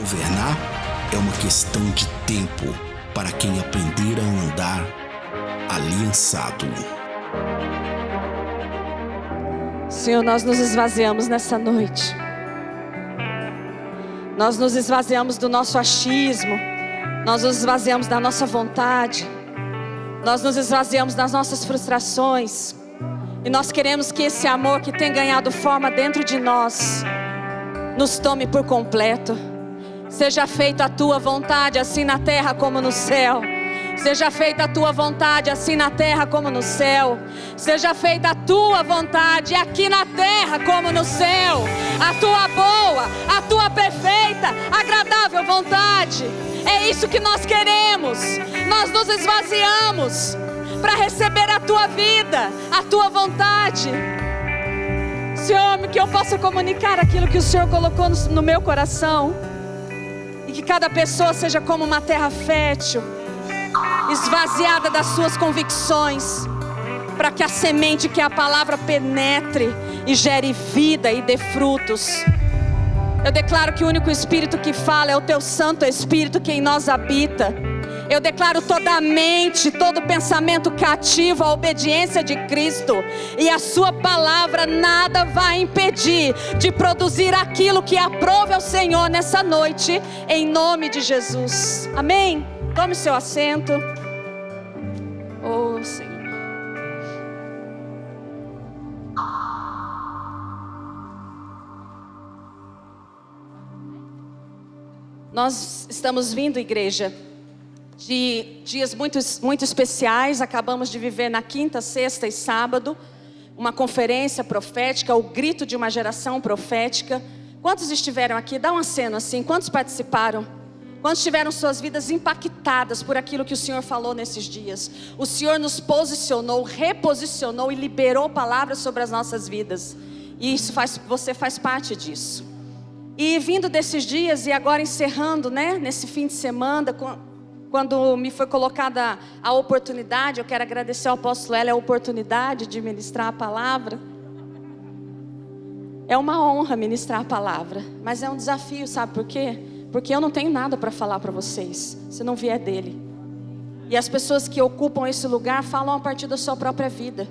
Governar é uma questão de tempo para quem aprender a andar aliançado. Senhor, nós nos esvaziamos nessa noite. Nós nos esvaziamos do nosso achismo. Nós nos esvaziamos da nossa vontade. Nós nos esvaziamos das nossas frustrações. E nós queremos que esse amor que tem ganhado forma dentro de nós nos tome por completo. Seja feita a tua vontade, assim na terra como no céu. Seja feita a tua vontade, assim na terra como no céu. Seja feita a tua vontade, aqui na terra como no céu. A tua boa, a tua perfeita, agradável vontade. É isso que nós queremos. Nós nos esvaziamos para receber a tua vida, a tua vontade. Senhor, que eu possa comunicar aquilo que o Senhor colocou no meu coração. E que cada pessoa seja como uma terra fértil, esvaziada das suas convicções, para que a semente que é a palavra penetre e gere vida e dê frutos. Eu declaro que o único Espírito que fala é o teu Santo Espírito que em nós habita. Eu declaro toda a mente, todo pensamento cativo à obediência de Cristo. E a sua palavra nada vai impedir de produzir aquilo que aprove ao Senhor nessa noite, em nome de Jesus. Amém? Tome seu assento. Oh, Senhor. Nós estamos vindo, igreja, de dias muito especiais. Acabamos de viver na quinta, sexta e sábado uma conferência profética, o grito de uma geração profética. Quantos estiveram aqui? Dá um aceno assim. Quantos participaram? Quantos tiveram suas vidas impactadas por aquilo que o Senhor falou nesses dias? O Senhor nos posicionou, reposicionou e liberou palavras sobre as nossas vidas. E você faz parte disso. E vindo desses dias e agora encerrando, nesse fim de semana, quando me foi colocada a oportunidade, eu quero agradecer ao apóstolo Hélio a oportunidade de ministrar a palavra. É uma honra ministrar a palavra, mas é um desafio, sabe por quê? Porque eu não tenho nada para falar para vocês, se não vier dele. E as pessoas que ocupam esse lugar falam a partir da sua própria vida.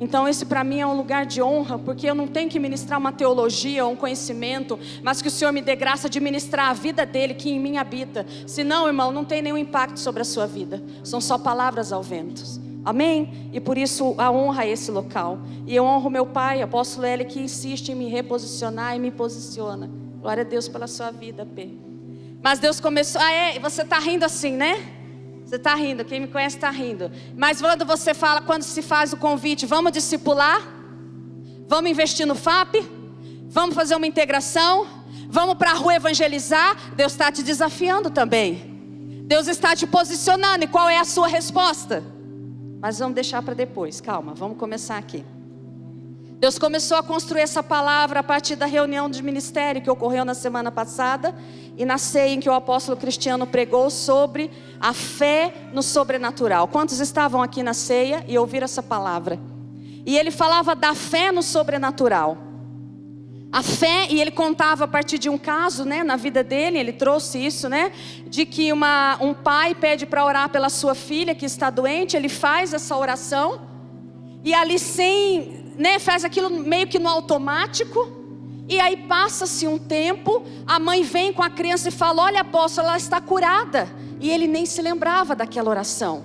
Então esse para mim é um lugar de honra, porque eu não tenho que ministrar uma teologia ou um conhecimento, mas que o Senhor me dê graça de ministrar a vida dele que em mim habita. Senão, irmão, não tem nenhum impacto sobre a sua vida. São só palavras ao vento. Amém? E por isso a honra a esse local. E eu honro meu pai, apóstolo Hélio, que insiste em me reposicionar e me posiciona. Glória a Deus pela sua vida, P. Mas Deus começou... você está rindo assim, né? Você está rindo, quem me conhece está rindo. Mas quando se faz o convite, vamos discipular? Vamos investir no FAP? Vamos fazer uma integração? Vamos para a rua evangelizar? Deus está te desafiando também. Deus está te posicionando. E qual é a sua resposta? Mas vamos deixar para depois, calma, vamos começar aqui. Deus começou a construir essa palavra a partir da reunião de ministério que ocorreu na semana passada e na ceia em que o apóstolo Cristiano pregou sobre a fé no sobrenatural. Quantos estavam aqui na ceia e ouviram essa palavra? E ele falava da fé no sobrenatural. A fé, e ele contava a partir de um caso, na vida dele, ele trouxe isso, de que um pai pede para orar pela sua filha que está doente, ele faz essa oração e ali faz aquilo meio que no automático. E aí passa-se um tempo, a mãe vem com a criança e fala: olha, apóstolo, ela está curada. E ele nem se lembrava daquela oração.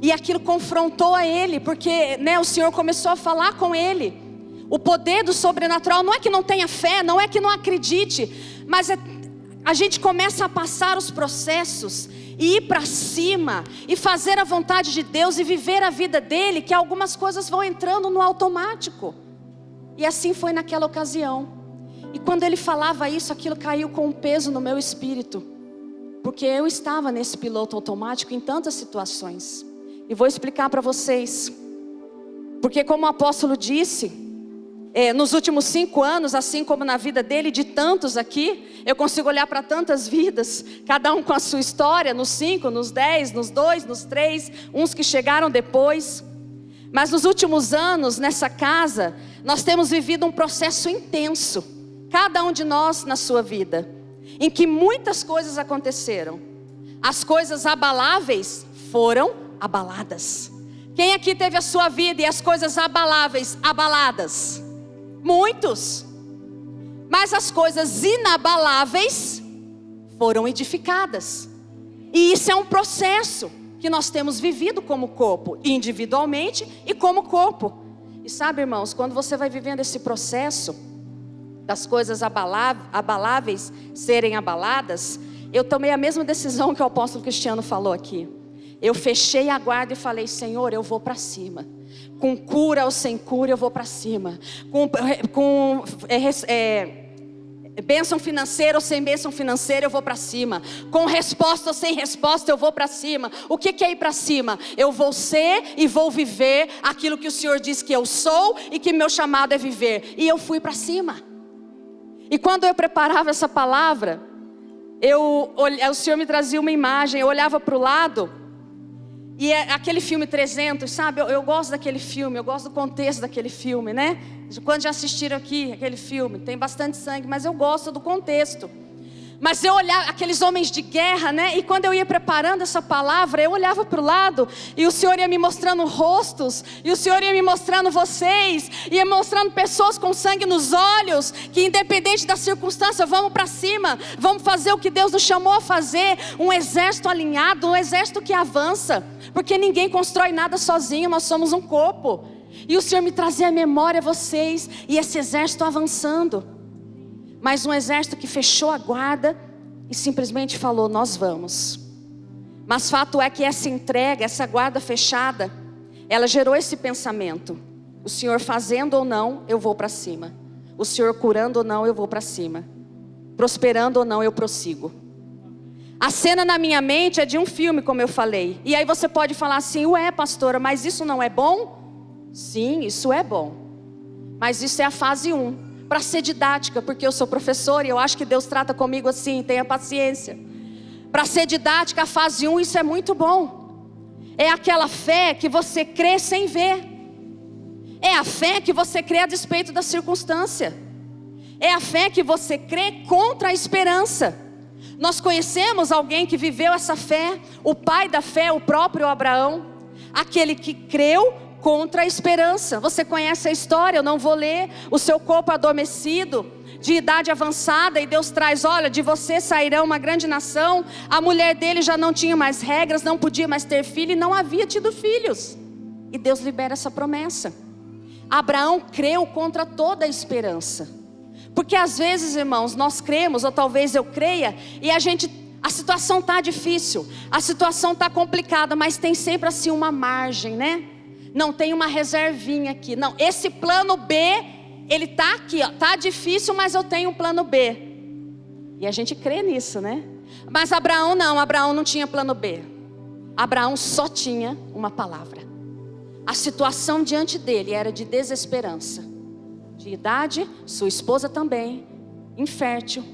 E aquilo confrontou a ele, porque o Senhor começou a falar com ele. O poder do sobrenatural não é que não tenha fé, não é que não acredite, mas a gente começa a passar os processos e ir para cima e fazer a vontade de Deus e viver a vida dele, que algumas coisas vão entrando no automático. E assim foi naquela ocasião. E quando ele falava isso, aquilo caiu com um peso no meu espírito, porque eu estava nesse piloto automático em tantas situações. E vou explicar para vocês. Porque como o apóstolo disse, nos últimos 5 anos, assim como na vida dele, de tantos aqui, eu consigo olhar para tantas vidas, cada um com a sua história, nos 5, nos 10, nos 2, nos 3, uns que chegaram depois. Mas nos últimos anos, nessa casa, nós temos vivido um processo intenso, cada um de nós na sua vida. em que muitas coisas aconteceram. As coisas abaláveis foram abaladas. Quem aqui teve a sua vida e as coisas abaláveis abaladas? Muitos. Mas as coisas inabaláveis foram edificadas. E isso é um processo que nós temos vivido como corpo, individualmente e como corpo. E sabe, irmãos, quando você vai vivendo esse processo das coisas abaláveis serem abaladas, eu tomei a mesma decisão que o apóstolo Cristiano falou aqui. Eu fechei a guarda e falei: Senhor, eu vou para cima. Com cura ou sem cura, eu vou para cima. Bênção financeira ou sem bênção financeira, eu vou para cima. Com resposta ou sem resposta, eu vou para cima. O que é ir para cima? Eu vou ser e vou viver aquilo que o Senhor diz que eu sou e que meu chamado é viver. E eu fui para cima. E quando eu preparava essa palavra, o Senhor me trazia uma imagem. Eu olhava para o lado, e é aquele filme 300, sabe? Eu gosto daquele filme, eu gosto do contexto daquele filme, né? Quando já assistiram aqui aquele filme, tem bastante sangue, mas eu gosto do contexto. Mas eu olhava aqueles homens de guerra, né? E quando eu ia preparando essa palavra, eu olhava para o lado, e o Senhor ia me mostrando rostos, e o Senhor ia me mostrando vocês, ia mostrando pessoas com sangue nos olhos, que independente da circunstância, vamos para cima, vamos fazer o que Deus nos chamou a fazer, um exército alinhado, um exército que avança, porque ninguém constrói nada sozinho, nós somos um corpo. E o Senhor me trazia à memória vocês, e esse exército avançando. Mas um exército que fechou a guarda e simplesmente falou: nós vamos. Mas fato é que essa entrega, essa guarda fechada, ela gerou esse pensamento: o Senhor fazendo ou não, eu vou para cima. O Senhor curando ou não, eu vou para cima. Prosperando ou não, eu prossigo. A cena na minha mente é de um filme, como eu falei. E aí você pode falar assim: ué, pastora, mas isso não é bom? Sim, isso é bom. Mas isso é a fase 1. Para ser didática, porque eu sou professora e eu acho que Deus trata comigo assim, tenha paciência. Para ser didática, a fase 1, isso é muito bom. É aquela fé que você crê sem ver. É a fé que você crê a despeito da circunstância. É a fé que você crê contra a esperança. Nós conhecemos alguém que viveu essa fé, o pai da fé, o próprio Abraão, aquele que creu contra a esperança. Você conhece a história, eu não vou ler. O seu corpo adormecido, de idade avançada, e Deus traz: olha, de você sairá uma grande nação. A mulher dele já não tinha mais regras, não podia mais ter filho, e não havia tido filhos. E Deus libera essa promessa. Abraão creu contra toda a esperança. Porque às vezes, irmãos, nós cremos, ou talvez eu creia, e a situação está difícil, a situação está complicada, mas tem sempre assim uma margem, né? Não tem uma reservinha aqui. Não, esse plano B, ele está aqui, ó. Tá difícil, mas eu tenho um plano B. E a gente crê nisso, né? Mas Abraão não tinha plano B. Abraão só tinha uma palavra. A situação diante dele era de desesperança. De idade, sua esposa também, infértil.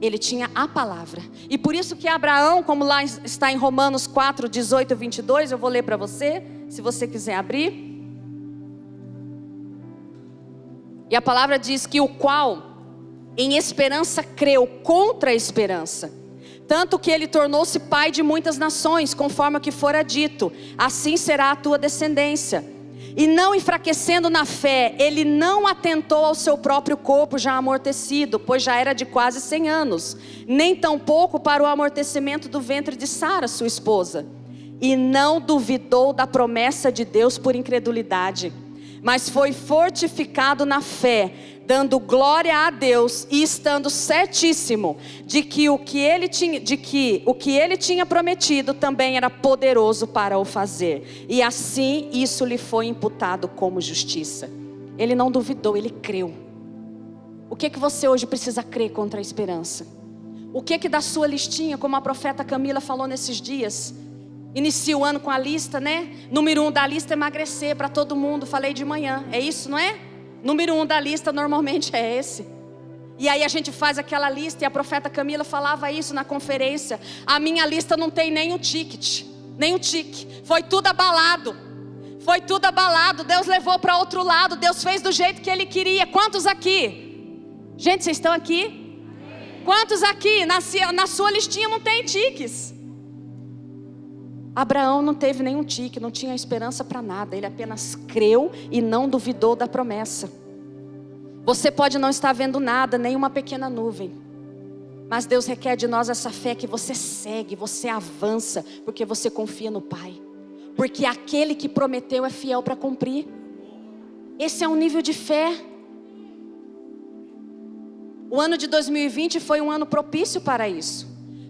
Ele tinha a palavra. E por isso que Abraão, como lá está em Romanos 4, 18 e 22, eu vou ler para você, se você quiser abrir. E a palavra diz que o qual em esperança creu contra a esperança, tanto que ele tornou-se pai de muitas nações, conforme o que fora dito: assim será a tua descendência. E não enfraquecendo na fé, ele não atentou ao seu próprio corpo já amortecido, pois já era de quase 100 anos, nem tampouco para o amortecimento do ventre de Sara, sua esposa. E não duvidou da promessa de Deus por incredulidade, mas foi fortificado na fé, dando glória a Deus e estando certíssimo de que o que ele tinha prometido também era poderoso para o fazer. E assim isso lhe foi imputado como justiça. Ele não duvidou, ele creu. O que você hoje precisa crer contra a esperança? O que da sua listinha, como a profeta Camila falou nesses dias? Inicia o ano com a lista, né? Número 1 da lista é emagrecer para todo mundo. Falei de manhã, é isso, não é? Número 1 da lista normalmente é esse. E aí a gente faz aquela lista, e a profeta Camila falava isso na conferência: a minha lista não tem nem o ticket, nem o tique. Foi tudo abalado. Foi tudo abalado. Deus levou para outro lado. Deus fez do jeito que Ele queria. Quantos aqui? Gente, vocês estão aqui? Quantos aqui, na sua listinha não tem tiques? Abraão não teve nenhum tique, não tinha esperança para nada. Ele apenas creu e não duvidou da promessa. Você pode não estar vendo nada, nem uma pequena nuvem, mas Deus requer de nós essa fé que você segue, você avança, porque você confia no Pai. Porque aquele que prometeu é fiel para cumprir. Esse é um nível de fé. O ano de 2020 foi um ano propício para isso.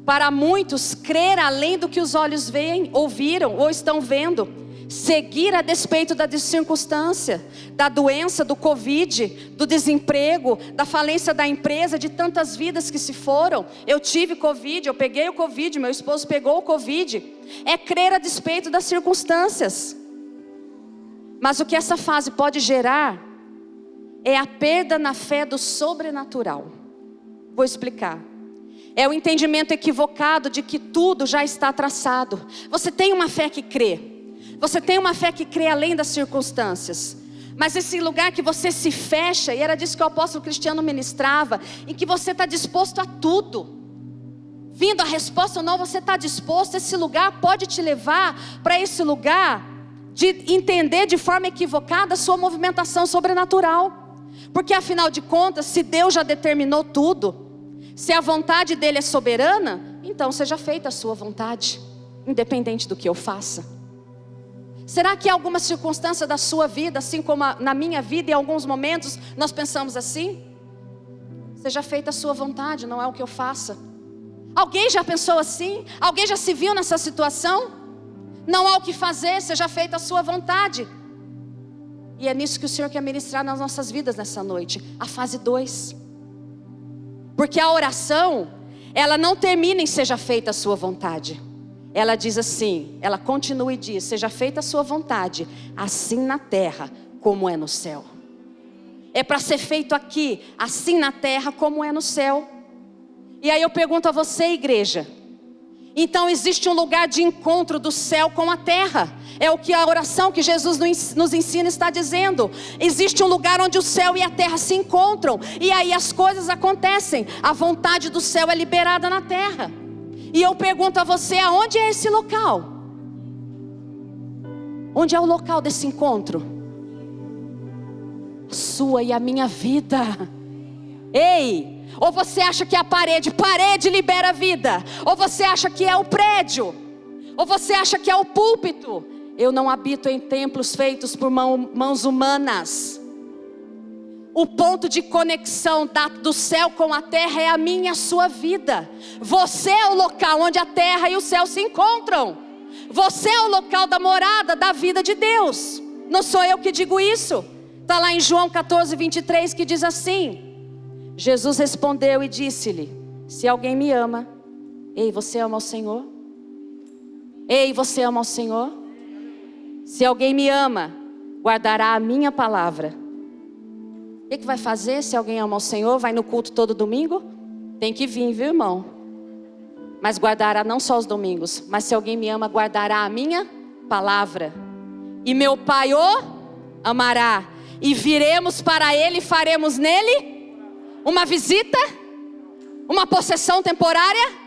Para muitos, crer além do que os olhos veem, ouviram ou estão vendo. Seguir a despeito da circunstância, da doença, do Covid, do desemprego, da falência da empresa, de tantas vidas que se foram. Eu tive Covid, eu peguei o Covid, meu esposo pegou o Covid. É crer a despeito das circunstâncias. Mas o que essa fase pode gerar é a perda na fé do sobrenatural. Vou explicar. É o entendimento equivocado de que tudo já está traçado. Você tem uma fé que crê. Você tem uma fé que crê além das circunstâncias. Mas esse lugar que você se fecha, e era disso que o apóstolo Cristiano ministrava, em que você está disposto a tudo. Vindo a resposta ou não, você está disposto. Esse lugar pode te levar para esse lugar de entender de forma equivocada a sua movimentação sobrenatural. Porque afinal de contas, se Deus já determinou tudo, se a vontade dele é soberana, então seja feita a sua vontade, independente do que eu faça. Será que há alguma circunstância da sua vida, assim como na minha vida, em alguns momentos, nós pensamos assim? Seja feita a sua vontade, não é o que eu faça. Alguém já pensou assim? Alguém já se viu nessa situação? Não há o que fazer, seja feita a sua vontade. E é nisso que o Senhor quer ministrar nas nossas vidas nessa noite. A fase 2. Porque a oração, ela não termina em seja feita a sua vontade. Ela diz assim, ela continua e diz, seja feita a sua vontade, assim na terra como é no céu. É para ser feito aqui, assim na terra como é no céu. E aí eu pergunto a você, igreja, então existe um lugar de encontro do céu com a terra. É o que a oração que Jesus nos ensina está dizendo. Existe um lugar onde o céu e a terra se encontram. E aí as coisas acontecem. A vontade do céu é liberada na terra. E eu pergunto a você, aonde é esse local? Onde é o local desse encontro? A sua e a minha vida. Ei, ou você acha que é a parede libera a vida? Ou você acha que é o prédio? Ou você acha que é o púlpito? Eu não habito em templos feitos por mãos humanas. O ponto de conexão do céu com a terra é a minha e a sua vida. Você é o local onde a terra e o céu se encontram. Você é o local da morada da vida de Deus. Não sou eu que digo isso. Está lá em João 14, 23 que diz assim. Jesus respondeu e disse-lhe, se alguém me ama, ei, você ama o Senhor? Ei, você ama o Senhor? Se alguém me ama, guardará a minha palavra. O que vai fazer se alguém ama o Senhor? Vai no culto todo domingo? Tem que vir, viu, irmão? Mas guardará não só os domingos, mas se alguém me ama, guardará a minha palavra. E meu Pai o amará. E viremos para Ele e faremos nele uma visita? Uma possessão temporária?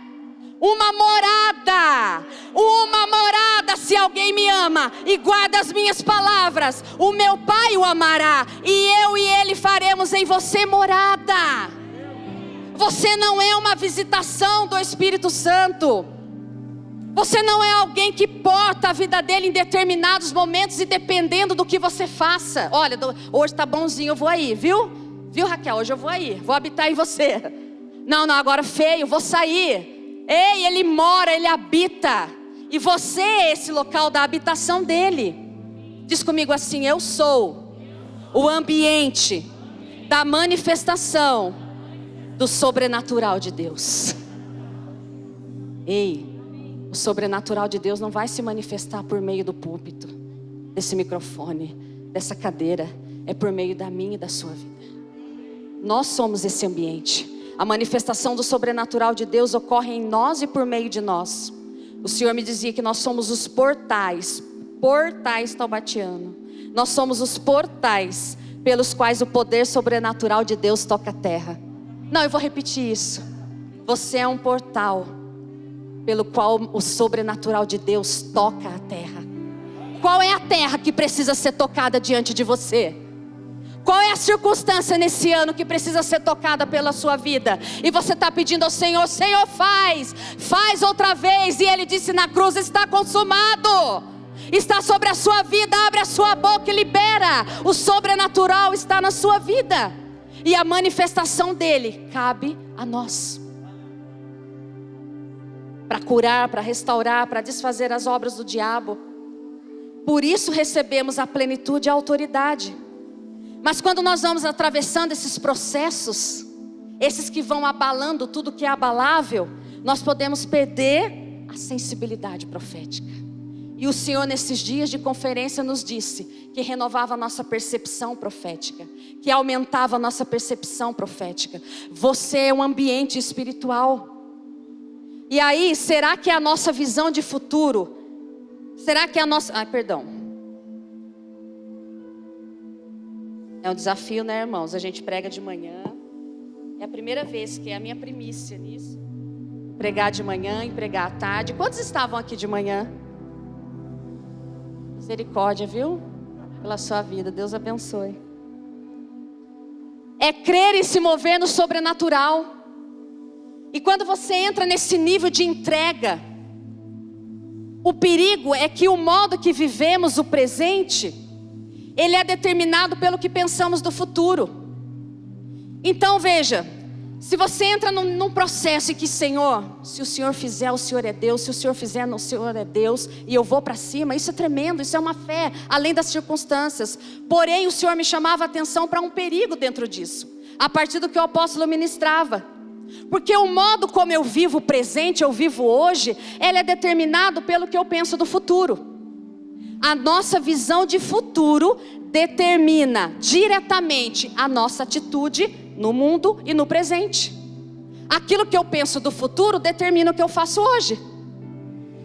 Uma morada. Uma morada. Se alguém me ama e guarda as minhas palavras, o meu Pai o amará. E eu e Ele faremos em você morada. Você não é uma visitação do Espírito Santo. Você não é alguém que porta a vida dele em determinados momentos e dependendo do que você faça. Olha, hoje tá bonzinho, eu vou aí, viu? Viu, Raquel? Hoje eu vou aí, vou habitar em você. Não, agora feio, vou sair. Ei, ele mora, ele habita. E você é esse local da habitação dele. Diz comigo assim, eu sou o ambiente da manifestação do sobrenatural de Deus. Ei, o sobrenatural de Deus não vai se manifestar por meio do púlpito, desse microfone, dessa cadeira. É por meio da minha e da sua vida. Nós somos esse ambiente. A manifestação do sobrenatural de Deus ocorre em nós e por meio de nós. O Senhor me dizia que nós somos os portais taubatiano. Nós somos os portais pelos quais o poder sobrenatural de Deus toca a terra. Não, eu vou repetir isso. Você é um portal pelo qual o sobrenatural de Deus toca a terra. Qual é a terra que precisa ser tocada diante de você? Qual é a circunstância nesse ano que precisa ser tocada pela sua vida? E você está pedindo ao Senhor: Senhor, faz outra vez. E Ele disse na cruz: está consumado. Está sobre a sua vida, abre a sua boca e libera. O sobrenatural está na sua vida. E a manifestação dele cabe a nós. Para curar, para restaurar, para desfazer as obras do diabo. Por isso recebemos a plenitude e a autoridade. Mas quando nós vamos atravessando esses processos, esses que vão abalando tudo que é abalável, nós podemos perder a sensibilidade profética. E o Senhor nesses dias de conferência nos disse que renovava a nossa percepção profética, que aumentava a nossa percepção profética. Você é um ambiente espiritual. E aí, será que a nossa visão de futuro, será que a nossa... É um desafio, né, irmãos? A gente prega de manhã. É a primeira vez que é a minha primícia nisso. Pregar de manhã e pregar à tarde. Quantos estavam aqui de manhã? Misericórdia, viu? Pela sua vida, Deus abençoe. É crer e se mover no sobrenatural. E quando você entra nesse nível de entrega, o perigo é que o modo que vivemos o presente, ele é determinado pelo que pensamos do futuro. Então veja, se você entra num processo em que, Senhor, se o Senhor fizer, o Senhor é Deus. Se o Senhor fizer, o Senhor é Deus. E eu vou para cima, isso é tremendo, isso é uma fé, além das circunstâncias. Porém, o Senhor me chamava a atenção para um perigo dentro disso, a partir do que o apóstolo ministrava. Porque o modo como eu vivo o presente, eu vivo hoje, ele é determinado pelo que eu penso do futuro. A nossa visão de futuro determina diretamente a nossa atitude no mundo e no presente. Aquilo que eu penso do futuro determina o que eu faço hoje.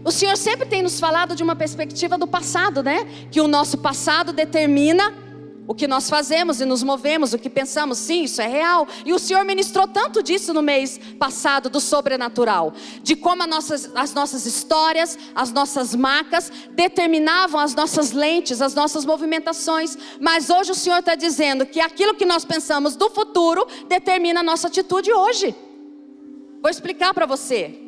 O Senhor sempre tem nos falado de uma perspectiva do passado, né? Que o nosso passado determina o que nós fazemos e nos movemos, o que pensamos. Sim, isso é real. E o Senhor ministrou tanto disso no mês passado, do sobrenatural. De como as nossas histórias, as nossas marcas determinavam as nossas lentes, as nossas movimentações. Mas hoje o Senhor está dizendo que aquilo que nós pensamos do futuro determina a nossa atitude hoje. Vou explicar para você.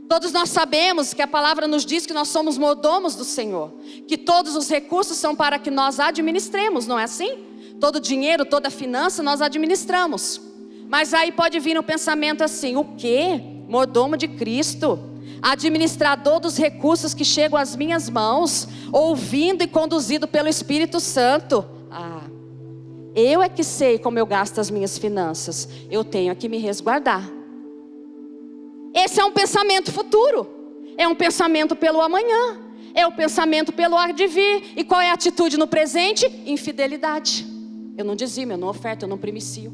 Todos nós sabemos que a palavra nos diz que nós somos mordomos do Senhor, que todos os recursos são para que nós administremos, não é assim? Todo dinheiro, toda finança nós administramos. Mas aí pode vir um pensamento assim: o quê? Mordomo de Cristo, administrador dos recursos que chegam às minhas mãos, ouvindo e conduzido pelo Espírito Santo. Eu é que sei como eu gasto as minhas finanças, eu tenho que me resguardar. Esse é um pensamento futuro, é um pensamento pelo amanhã, é um pensamento pelo há de vir. E qual é a atitude no presente? Infidelidade. Eu não dizimo, eu não oferto, eu não primicio.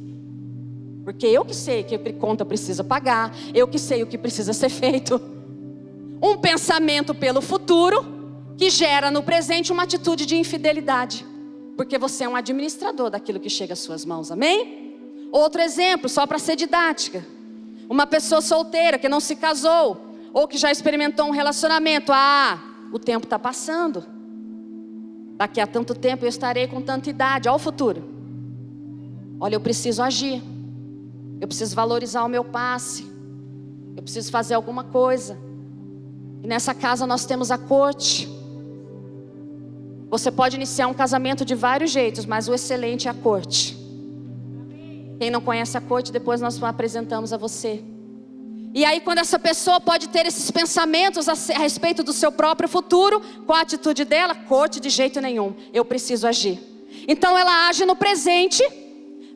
Porque eu que sei que conta precisa pagar, eu que sei o que precisa ser feito. Um pensamento pelo futuro que gera no presente uma atitude de infidelidade. Porque você é um administrador daquilo que chega às suas mãos, amém? Outro exemplo, só para ser didática. Uma pessoa solteira que não se casou, ou que já experimentou um relacionamento. O tempo está passando. Daqui a tanto tempo eu estarei com tanta idade. Olha o futuro. Olha, eu preciso agir. Eu preciso valorizar o meu passe. Eu preciso fazer alguma coisa. E nessa casa nós temos a corte. Você pode iniciar um casamento de vários jeitos, mas o excelente é a corte. Quem não conhece a corte, depois nós apresentamos a você. E aí quando essa pessoa pode ter esses pensamentos a respeito do seu próprio futuro, qual a atitude dela? Corte de jeito nenhum, eu preciso agir. Então ela age no presente,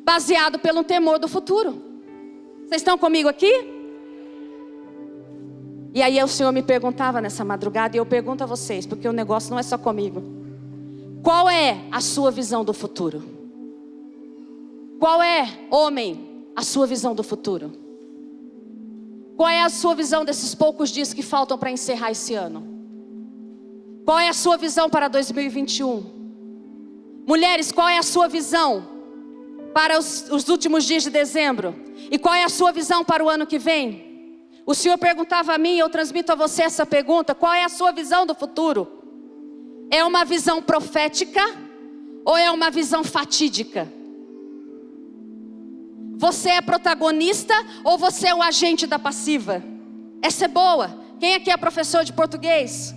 baseado pelo temor do futuro. Vocês estão comigo aqui? E aí o Senhor me perguntava nessa madrugada, e eu pergunto a vocês, porque o negócio não é só comigo. Qual é a sua visão do futuro? Qual é, homem, a sua visão do futuro? Qual é a sua visão desses poucos dias que faltam para encerrar esse ano? Qual é a sua visão para 2021? Mulheres, qual é a sua visão para os últimos dias de dezembro? E qual é a sua visão para o ano que vem? O Senhor perguntava a mim, eu transmito a você essa pergunta: qual é a sua visão do futuro? É uma visão profética ou é uma visão fatídica? Você é protagonista ou você é o agente da passiva? Essa é boa. Quem aqui é professor de português?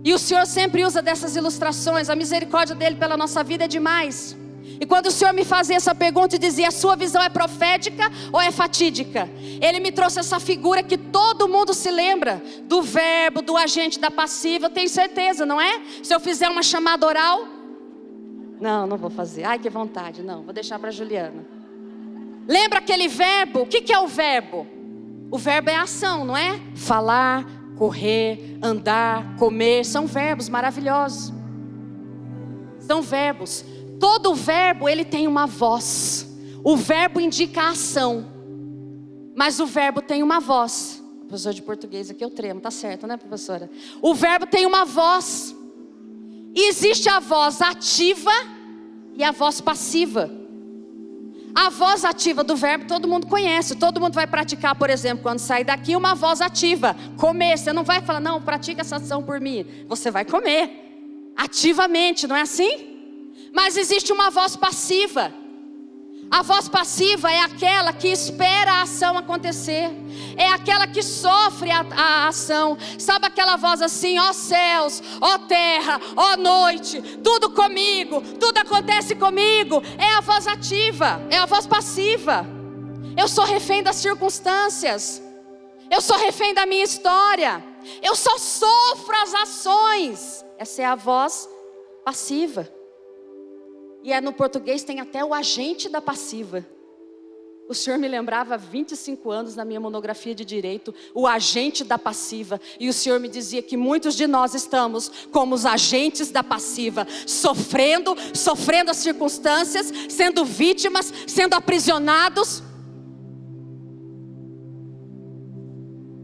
E o Senhor sempre usa dessas ilustrações. A misericórdia dele pela nossa vida é demais. E quando o Senhor me fazia essa pergunta e dizia: a sua visão é profética ou é fatídica? Ele me trouxe essa figura que todo mundo se lembra, do verbo, do agente da passiva. Eu tenho certeza, não é? Se eu fizer uma chamada oral, não vou fazer. Ai, que vontade. Não, vou deixar para Juliana. Lembra aquele verbo? O que é o verbo? O verbo é ação, não é? Falar, correr, andar, comer. São verbos maravilhosos. São verbos. Todo verbo, ele tem uma voz. O verbo indica a ação, mas o verbo tem uma voz. Professor de português aqui eu tremo, tá certo, né, professora? O verbo tem uma voz. E existe a voz ativa e a voz passiva. A voz ativa do verbo todo mundo conhece. Todo mundo vai praticar, por exemplo, quando sair daqui, uma voz ativa. Comer, você não vai falar: não, pratica essa ação por mim. Você vai comer ativamente, não é assim? Mas existe uma voz passiva. A voz passiva é aquela que espera a ação acontecer. É aquela que sofre a ação. Sabe aquela voz assim: ó céus, ó terra, ó noite, tudo comigo, tudo acontece comigo. É a voz ativa, é a voz passiva. Eu sou refém das circunstâncias. Eu sou refém da minha história. Eu só sofro as ações. Essa é a voz passiva. E no português tem até o agente da passiva. O Senhor me lembrava há 25 anos na minha monografia de direito, o agente da passiva. E o Senhor me dizia que muitos de nós estamos como os agentes da passiva, sofrendo as circunstâncias, sendo vítimas, sendo aprisionados.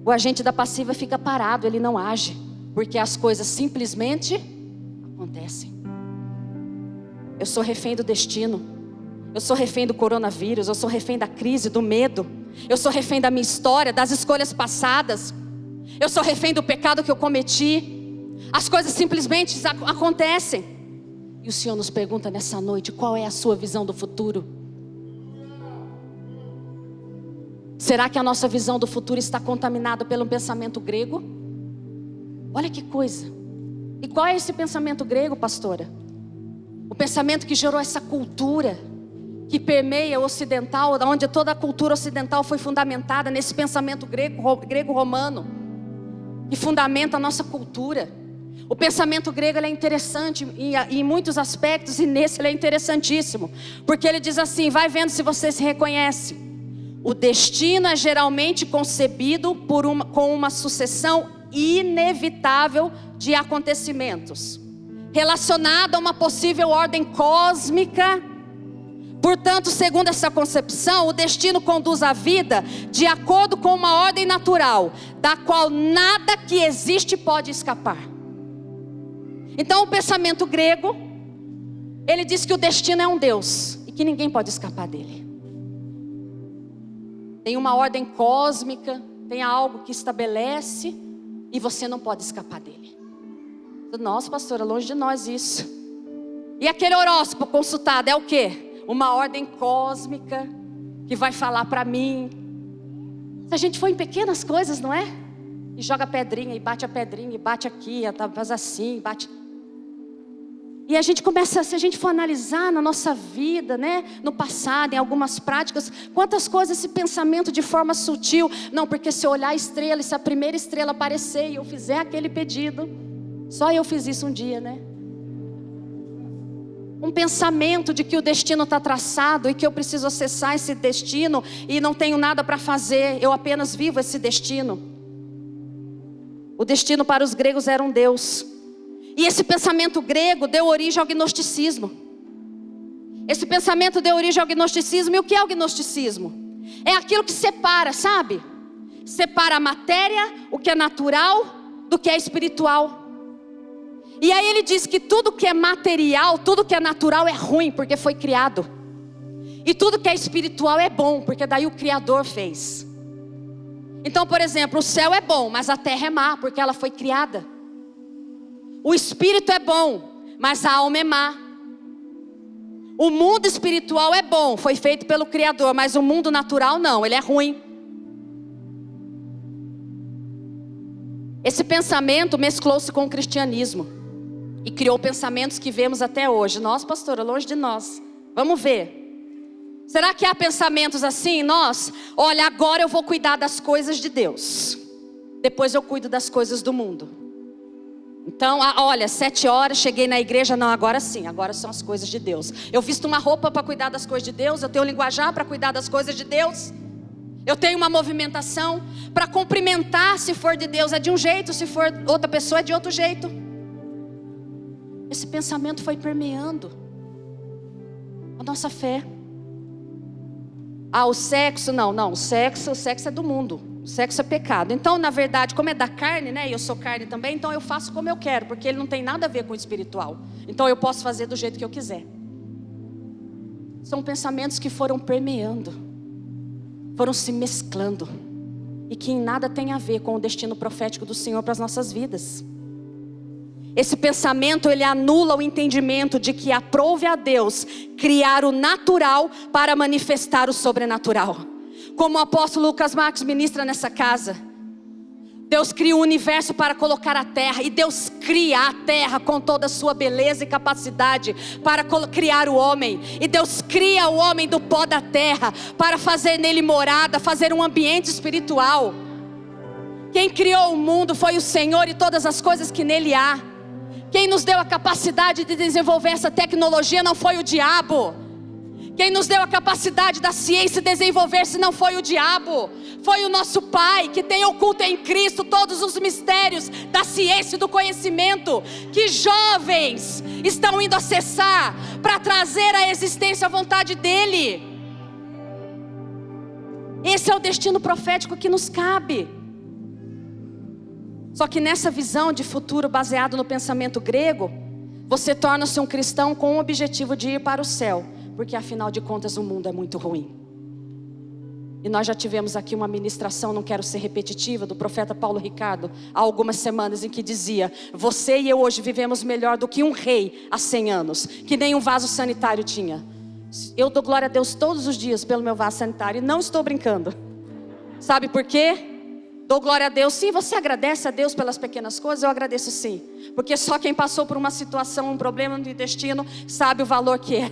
O agente da passiva fica parado, ele não age, porque as coisas simplesmente acontecem. Eu sou refém do destino. Eu sou refém do coronavírus. Eu sou refém da crise, do medo. Eu sou refém da minha história, das escolhas passadas. Eu sou refém do pecado que eu cometi. As coisas simplesmente acontecem. E o Senhor nos pergunta nessa noite: qual é a sua visão do futuro? Será que a nossa visão do futuro está contaminada pelo pensamento grego? Olha que coisa. E qual é esse pensamento grego, pastora? O pensamento que gerou essa cultura que permeia o ocidental, onde toda a cultura ocidental foi fundamentada nesse pensamento grego-romano, que fundamenta a nossa cultura. O pensamento grego ele é interessante em muitos aspectos, e nesse ele é interessantíssimo, porque ele diz assim: vai vendo se você se reconhece. O destino é geralmente concebido com uma sucessão inevitável de acontecimentos, relacionado a uma possível ordem cósmica. Portanto, segundo essa concepção, o destino conduz a vida de acordo com uma ordem natural, da qual nada que existe pode escapar. Então o pensamento grego, ele diz que o destino é um Deus e que ninguém pode escapar dele. Tem uma ordem cósmica, tem algo que estabelece e você não pode escapar dele. Nossa, pastora, longe de nós isso. E aquele horóscopo consultado é o quê? Uma ordem cósmica que vai falar para mim. Se a gente for em pequenas coisas, não é? E joga pedrinha, e bate a pedrinha, e bate aqui, faz assim, bate. E a gente começa, se a gente for analisar na nossa vida, né? No passado, em algumas práticas, quantas coisas esse pensamento de forma sutil. Não, porque se eu olhar a estrela, e se a primeira estrela aparecer e eu fizer aquele pedido, só eu fiz isso um dia, né? Um pensamento de que o destino está traçado e que eu preciso acessar esse destino e não tenho nada para fazer, eu apenas vivo esse destino. O destino para os gregos era um Deus. E esse pensamento grego deu origem ao gnosticismo. Esse pensamento deu origem ao gnosticismo. E o que é o gnosticismo? É aquilo que separa, sabe? Separa a matéria, o que é natural, do que é espiritual. E aí ele diz que tudo que é material, tudo que é natural é ruim, porque foi criado. E tudo que é espiritual é bom, porque daí o Criador fez. Então, por exemplo, o céu é bom, mas a terra é má, porque ela foi criada. O espírito é bom, mas a alma é má. O mundo espiritual é bom, foi feito pelo Criador, mas o mundo natural não, ele é ruim. Esse pensamento mesclou-se com o cristianismo e criou pensamentos que vemos até hoje. Nós, pastora, longe de nós. Vamos ver. Será que há pensamentos assim em nós? Olha, agora eu vou cuidar das coisas de Deus, depois eu cuido das coisas do mundo. Então, olha, 7 horas, cheguei na igreja, não, agora sim, agora são as coisas de Deus. Eu visto uma roupa para cuidar das coisas de Deus, eu tenho um linguajar para cuidar das coisas de Deus. Eu tenho uma movimentação para cumprimentar, se for de Deus é de um jeito, se for outra pessoa é de outro jeito. Esse pensamento foi permeando a nossa fé. O sexo, não, o sexo é do mundo. O sexo é pecado. Então, na verdade, como é da carne, né? E eu sou carne também, então eu faço como eu quero, porque ele não tem nada a ver com o espiritual. Então eu posso fazer do jeito que eu quiser. São pensamentos que foram permeando, foram se mesclando, e que em nada tem a ver com o destino profético do Senhor para as nossas vidas. Esse pensamento, ele anula o entendimento de que aprouve a Deus criar o natural para manifestar o sobrenatural. Como o apóstolo Lucas Marques ministra nessa casa, Deus cria o universo para colocar a terra, e Deus cria a terra com toda a sua beleza e capacidade para criar o homem. E Deus cria o homem do pó da terra para fazer nele morada, fazer um ambiente espiritual. Quem criou o mundo foi o Senhor e todas as coisas que nele há. Quem nos deu a capacidade de desenvolver essa tecnologia não foi o diabo. Quem nos deu a capacidade da ciência desenvolver-se não foi o diabo. Foi o nosso Pai, que tem oculto em Cristo todos os mistérios da ciência e do conhecimento, que jovens estão indo acessar para trazer à existência a vontade dEle. Esse é o destino profético que nos cabe. Só que nessa visão de futuro baseado no pensamento grego, você torna-se um cristão com o objetivo de ir para o céu, porque afinal de contas o mundo é muito ruim. E nós já tivemos aqui uma ministração, não quero ser repetitiva, do profeta Paulo Ricardo, há algumas semanas, em que dizia: você e eu hoje vivemos melhor do que um rei há 100 anos, que nem um vaso sanitário tinha. Eu dou glória a Deus todos os dias pelo meu vaso sanitário, e não estou brincando. Sabe por quê? Dou glória a Deus, sim. Você agradece a Deus pelas pequenas coisas? Eu agradeço sim, porque só quem passou por uma situação, um problema no intestino, sabe o valor que é.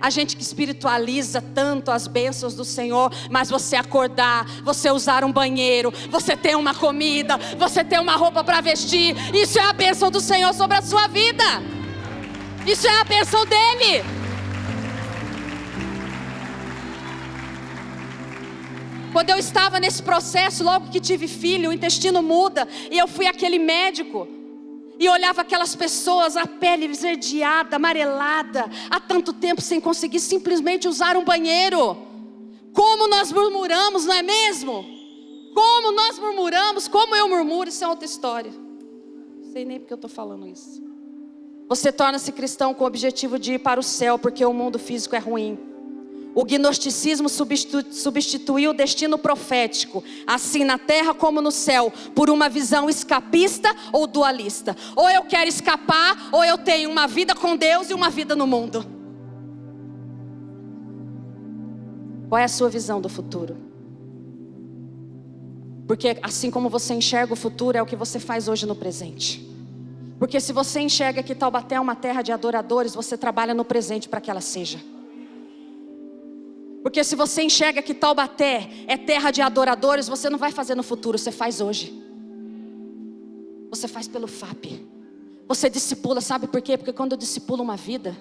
A gente que espiritualiza tanto as bênçãos do Senhor, mas você acordar, você usar um banheiro, você ter uma comida, você ter uma roupa para vestir, isso é a bênção do Senhor sobre a sua vida. Isso é a bênção dEle. Quando eu estava nesse processo, logo que tive filho, o intestino muda, e eu fui àquele médico, e olhava aquelas pessoas, a pele esverdeada, amarelada, há tanto tempo sem conseguir simplesmente usar um banheiro. Como nós murmuramos, não é mesmo? Como nós murmuramos, como eu murmuro, isso é outra história. Não sei nem porque eu estou falando isso. Você torna-se cristão com o objetivo de ir para o céu, porque o mundo físico é ruim. O gnosticismo substituiu o destino profético, assim na terra como no céu, por uma visão escapista ou dualista. Ou eu quero escapar, ou eu tenho uma vida com Deus e uma vida no mundo. Qual é a sua visão do futuro? Porque assim como você enxerga o futuro, é o que você faz hoje no presente. Porque se você enxerga que Taubaté é uma terra de adoradores, você trabalha no presente para que ela seja. Porque se você enxerga que Taubaté é terra de adoradores, você não vai fazer no futuro, você faz hoje. Você faz pelo FAP. Você discipula, sabe por quê? Porque quando eu discipulo uma vida,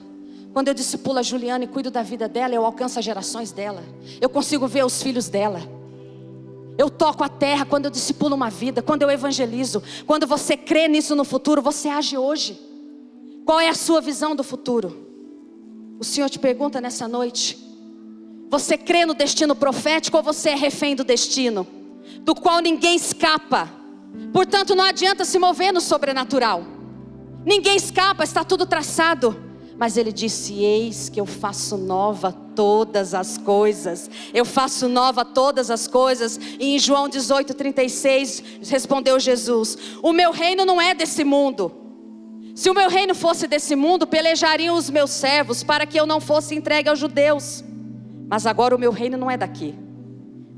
quando eu discipulo a Juliana e cuido da vida dela, eu alcanço as gerações dela. Eu consigo ver os filhos dela. Eu toco a terra quando eu discipulo uma vida, quando eu evangelizo. Quando você crê nisso no futuro, você age hoje. Qual é a sua visão do futuro? O Senhor te pergunta nessa noite: você crê no destino profético ou você é refém do destino, do qual ninguém escapa? Portanto, não adianta se mover no sobrenatural. Ninguém escapa, está tudo traçado. Mas ele disse: eis que eu faço nova todas as coisas. Eu faço nova todas as coisas. E em João 18:36 respondeu Jesus: o meu reino não é desse mundo. Se o meu reino fosse desse mundo, pelejariam os meus servos para que eu não fosse entregue aos judeus. Mas agora o meu reino não é daqui.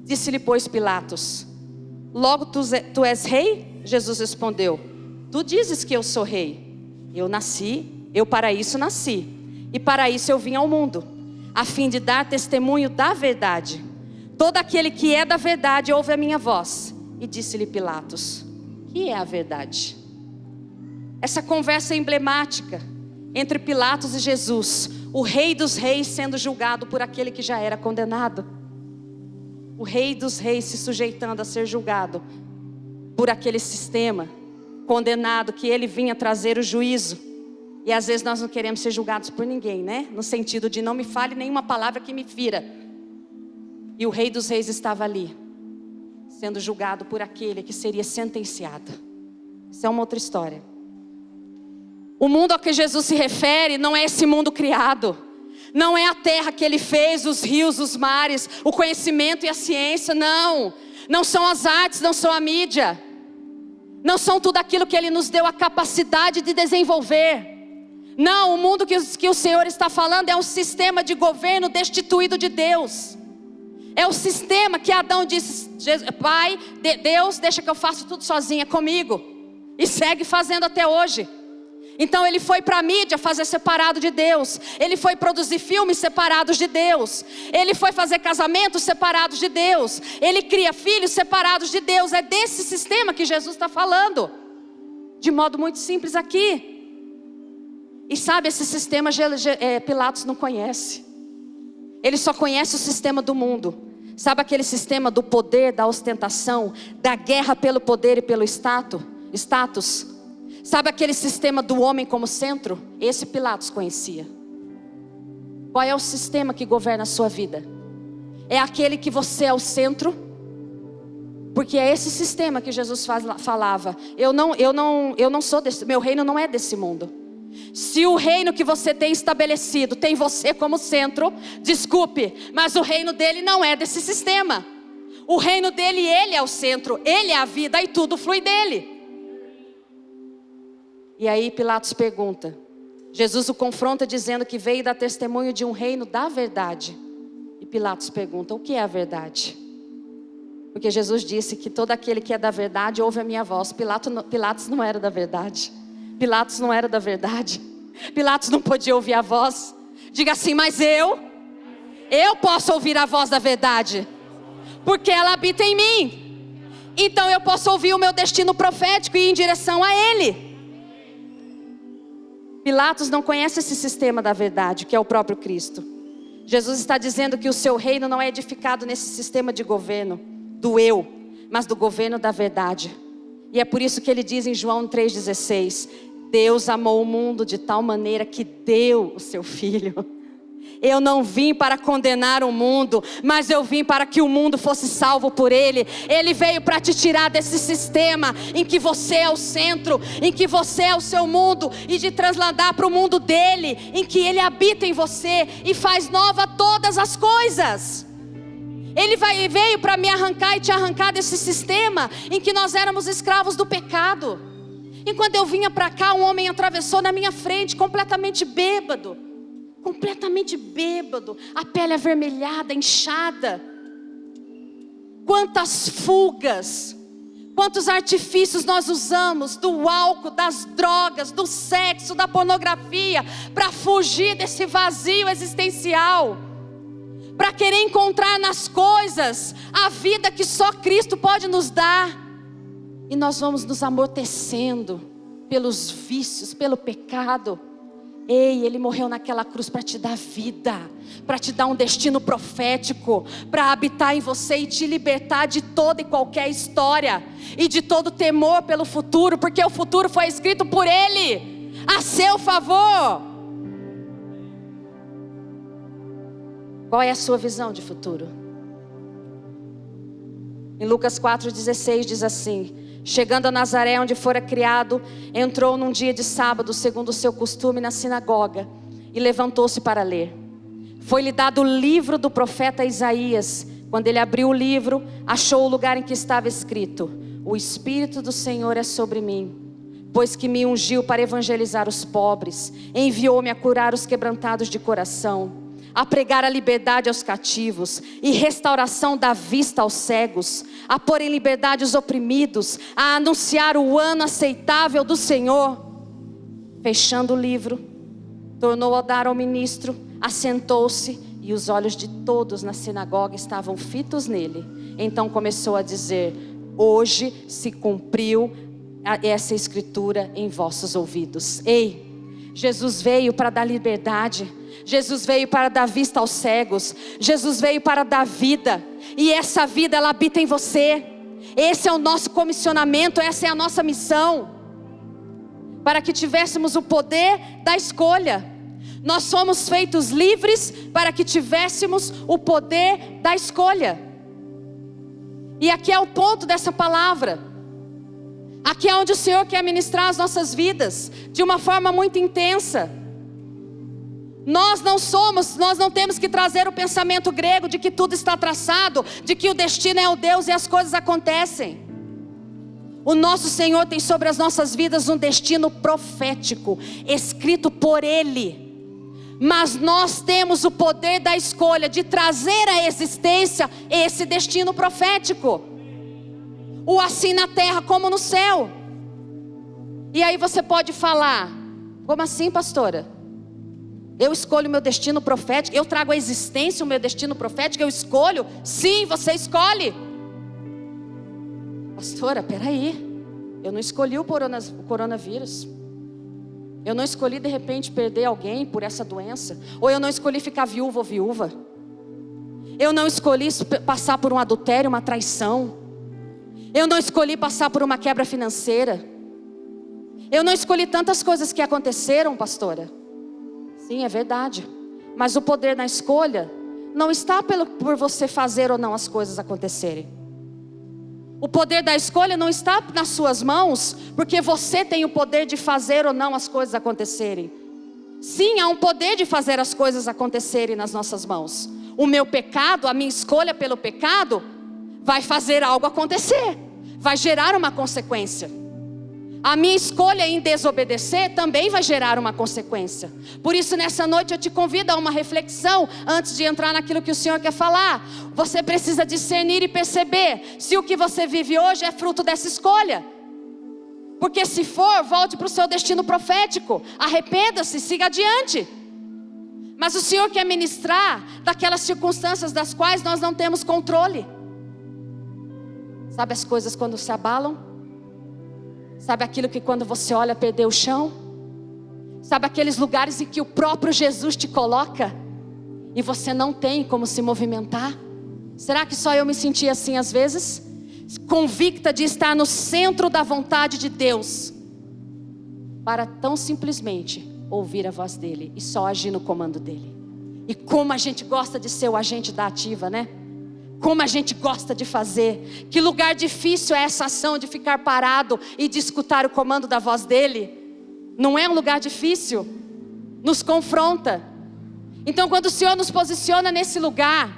Disse-lhe, pois, Pilatos: logo tu és rei? Jesus respondeu: tu dizes que eu sou rei. Eu para isso nasci, e para isso eu vim ao mundo, a fim de dar testemunho da verdade. Todo aquele que é da verdade ouve a minha voz. E disse-lhe Pilatos: que é a verdade? Essa conversa é emblemática entre Pilatos e Jesus, o rei dos reis sendo julgado por aquele que já era condenado. O rei dos reis se sujeitando a ser julgado por aquele sistema condenado, que ele vinha trazer o juízo. E às vezes nós não queremos ser julgados por ninguém, né? No sentido de não me fale nenhuma palavra que me fira. E o rei dos reis estava ali, sendo julgado por aquele que seria sentenciado. Isso é uma outra história. O mundo ao que Jesus se refere não é esse mundo criado. Não é a terra que ele fez, os rios, os mares, o conhecimento e a ciência, não. Não são as artes, não são a mídia. Não são tudo aquilo que ele nos deu a capacidade de desenvolver. Não, o mundo que o Senhor está falando é um sistema de governo destituído de Deus. É o sistema que Adão disse: Pai, Deus, deixa que eu faça tudo sozinha comigo. E segue fazendo até hoje. Então ele foi para a mídia fazer separado de Deus. Ele foi produzir filmes separados de Deus. Ele foi fazer casamentos separados de Deus. Ele cria filhos separados de Deus. É desse sistema que Jesus está falando, de modo muito simples aqui. E sabe, esse sistema Pilatos não conhece. Ele só conhece o sistema do mundo. Sabe aquele sistema do poder, da ostentação, da guerra pelo poder e pelo status? Sabe aquele sistema do homem como centro? Esse Pilatos conhecia. Qual é o sistema que governa a sua vida? É aquele que você é o centro? Porque é esse sistema que Jesus falava: eu não sou desse, meu reino não é desse mundo. Se o reino que você tem estabelecido tem você como centro, desculpe, mas o reino dele não é desse sistema. O reino dele, ele é o centro, ele é a vida e tudo flui dele. E aí Pilatos pergunta, Jesus o confronta dizendo que veio dar testemunho de um reino da verdade. E Pilatos pergunta: o que é a verdade? Porque Jesus disse que todo aquele que é da verdade ouve a minha voz. Pilatos não era da verdade. Pilatos não era da verdade. Pilatos não podia ouvir a voz. Diga assim: mas eu posso ouvir a voz da verdade, porque ela habita em mim. Então eu posso ouvir o meu destino profético e ir em direção a ele. Pilatos não conhece esse sistema da verdade, que é o próprio Cristo. Jesus está dizendo que o seu reino não é edificado nesse sistema de governo do eu, mas do governo da verdade. E é por isso que ele diz em João 3,16: Deus amou o mundo de tal maneira que deu o seu Filho. Eu não vim para condenar o mundo, mas eu vim para que o mundo fosse salvo por Ele. Ele veio para te tirar desse sistema em que você é o centro, em que você é o seu mundo, e de trasladar para o mundo dele, em que Ele habita em você e faz nova todas as coisas. Ele veio para me arrancar e te arrancar desse sistema em que nós éramos escravos do pecado. E quando eu vinha para cá, um homem atravessou na minha frente, completamente bêbado, a pele avermelhada, inchada. Quantas fugas, quantos artifícios nós usamos do álcool, das drogas, do sexo, da pornografia, para fugir desse vazio existencial, para querer encontrar nas coisas a vida que só Cristo pode nos dar. E nós vamos nos amortecendo pelos vícios, pelo pecado. Ei, Ele morreu naquela cruz para te dar vida, para te dar um destino profético, para habitar em você e te libertar de toda e qualquer história e de todo temor pelo futuro, porque o futuro foi escrito por Ele, a seu favor. Qual é a sua visão de futuro? Em Lucas 4,16 diz assim: chegando a Nazaré, onde fora criado, entrou num dia de sábado, segundo o seu costume, na sinagoga. e levantou-se para ler. Foi-lhe dado o livro do profeta Isaías. Quando ele abriu o livro, achou o lugar em que estava escrito: o Espírito do Senhor é sobre mim, pois que me ungiu para evangelizar os pobres, enviou-me a curar os quebrantados de coração, a pregar a liberdade aos cativos e restauração da vista aos cegos, a pôr em liberdade os oprimidos, a anunciar o ano aceitável do Senhor. Fechando o livro, tornou a dar ao ministro, assentou-se, e os olhos de todos na sinagoga estavam fitos nele. Então começou a dizer: hoje se cumpriu essa escritura em vossos ouvidos. Ei, Jesus veio para dar liberdade, Jesus veio para dar vista aos cegos, Jesus veio para dar vida, e essa vida ela habita em você. Esse é o nosso comissionamento, essa é a nossa missão, para que tivéssemos o poder da escolha. Nós somos feitos livres para que tivéssemos o poder da escolha. E aqui é o ponto dessa palavra. Aqui é onde o Senhor quer ministrar as nossas vidas de uma forma muito intensa. Nós não temos que trazer o pensamento grego de que tudo está traçado, de que o destino é o Deus e as coisas acontecem. O nosso Senhor tem sobre as nossas vidas um destino profético, escrito por Ele. Mas nós temos o poder da escolha de trazer à existência esse destino profético. O assim na terra como no céu. E aí você pode falar: como assim, pastora? Eu escolho o meu destino profético? Eu trago à existência o meu destino profético? Eu escolho? Sim, você escolhe. Pastora, peraí, eu não escolhi o coronavírus. Eu não escolhi de repente perder alguém por essa doença. Ou eu não escolhi ficar viúvo ou viúva. Eu não escolhi passar por um adultério, uma traição. Eu não escolhi passar por uma quebra financeira. Eu não escolhi tantas coisas que aconteceram, pastora. Sim, é verdade. Mas o poder na escolha não está por você fazer ou não as coisas acontecerem. O poder da escolha não está nas suas mãos, porque você tem o poder de fazer ou não as coisas acontecerem. Sim, há um poder de fazer as coisas acontecerem nas nossas mãos. O meu pecado, a minha escolha pelo pecado, vai fazer algo acontecer, vai gerar uma consequência. A minha escolha em desobedecer também vai gerar uma consequência. Por isso nessa noite eu te convido a uma reflexão antes de entrar naquilo que o Senhor quer falar. Você precisa discernir e perceber se o que você vive hoje é fruto dessa escolha. Porque se for, volte para o seu destino profético. Arrependa-se, siga adiante. Mas o Senhor quer ministrar daquelas circunstâncias das quais nós não temos controle. Sabe as coisas quando se abalam? Sabe aquilo que quando você olha perdeu o chão? Sabe aqueles lugares em que o próprio Jesus te coloca e você não tem como se movimentar? Será que só eu me senti assim às vezes? Convicta de estar no centro da vontade de Deus, para tão simplesmente ouvir a voz dEle e só agir no comando dEle. E como a gente gosta de ser o agente da ativa, né? Como a gente gosta de fazer. Que lugar difícil é essa ação de ficar parado e de escutar o comando da voz dEle. Não é um lugar difícil. Nos confronta. Então quando o Senhor nos posiciona nesse lugar,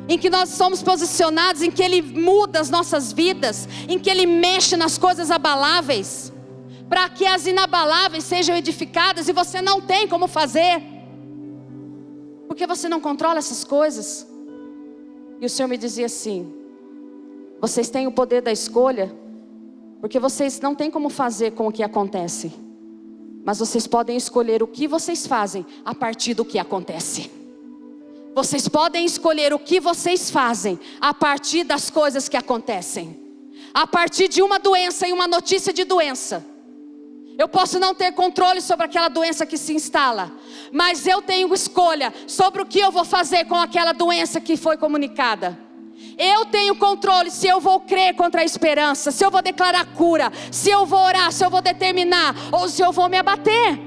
em que nós somos posicionados, em que Ele muda as nossas vidas, em que Ele mexe nas coisas abaláveis, para que as inabaláveis sejam edificadas, e você não tem como fazer, porque você não controla essas coisas. E o Senhor me dizia assim: vocês têm o poder da escolha, porque vocês não têm como fazer com o que acontece, mas vocês podem escolher o que vocês fazem a partir do que acontece. Vocês podem escolher o que vocês fazem a partir das coisas que acontecem. A partir de uma doença e uma notícia de doença. Eu posso não ter controle sobre aquela doença que se instala, mas eu tenho escolha sobre o que eu vou fazer com aquela doença que foi comunicada. Eu tenho controle se eu vou crer contra a esperança, se eu vou declarar cura, se eu vou orar, se eu vou determinar, ou se eu vou me abater.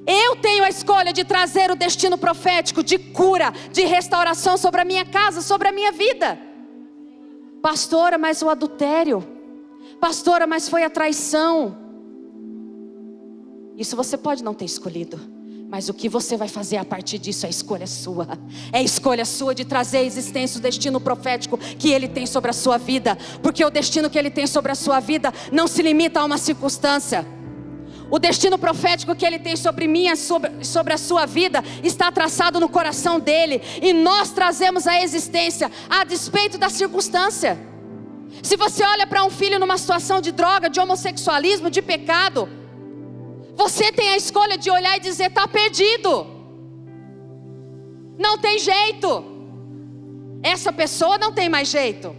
Eu tenho a escolha de trazer o destino profético de cura, de restauração sobre a minha casa, sobre a minha vida. Pastora, mas o adultério. Pastora, mas foi a traição. Isso você pode não ter escolhido, mas o que você vai fazer a partir disso é escolha sua. É escolha sua de trazer à existência o destino profético que Ele tem sobre a sua vida. Porque o destino que Ele tem sobre a sua vida não se limita a uma circunstância. O destino profético que Ele tem sobre mim, sobre a sua vida, está traçado no coração dEle. E nós trazemos à existência a despeito da circunstância. Se você olha para um filho numa situação de droga, de homossexualismo, de pecado, você tem a escolha de olhar e dizer: está perdido, não tem jeito, essa pessoa não tem mais jeito.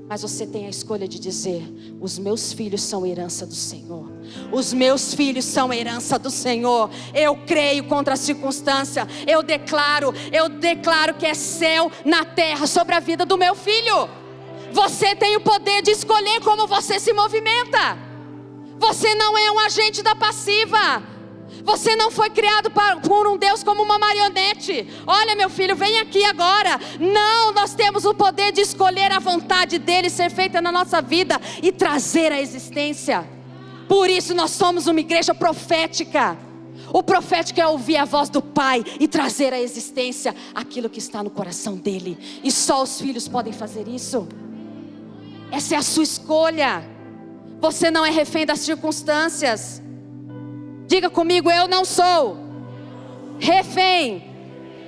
Mas você tem a escolha de dizer: os meus filhos são herança do Senhor. Os meus filhos são herança do Senhor. Eu creio contra a circunstância. Eu declaro que é céu na terra sobre a vida do meu filho. Você tem o poder de escolher como você se movimenta. Você não é um agente da passiva. Você não foi criado por um Deus como uma marionete. Olha, meu filho, vem aqui agora. Não, nós temos o poder de escolher a vontade dEle ser feita na nossa vida e trazer à existência. Por isso nós somos uma igreja profética. O profético é ouvir a voz do Pai e trazer à existência aquilo que está no coração dEle. E só os filhos podem fazer isso. Essa é a sua escolha. Você não é refém das circunstâncias. Diga comigo: eu não sou refém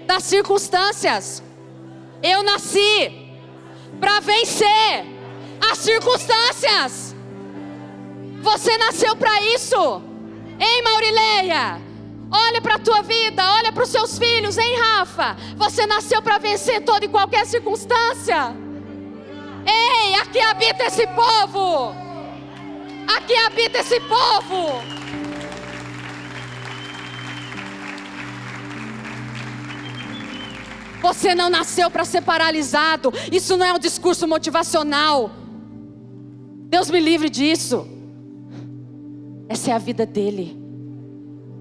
das circunstâncias. Eu nasci para vencer as circunstâncias. Você nasceu para isso. Ei, Maurileia, olha para a tua vida, olha para os seus filhos. Hein, Rafa, você nasceu para vencer toda e qualquer circunstância. Ei, aqui habita esse povo. Aqui habita esse povo. Você não nasceu para ser paralisado. Isso não é um discurso motivacional. Deus me livre disso. Essa é a vida dele.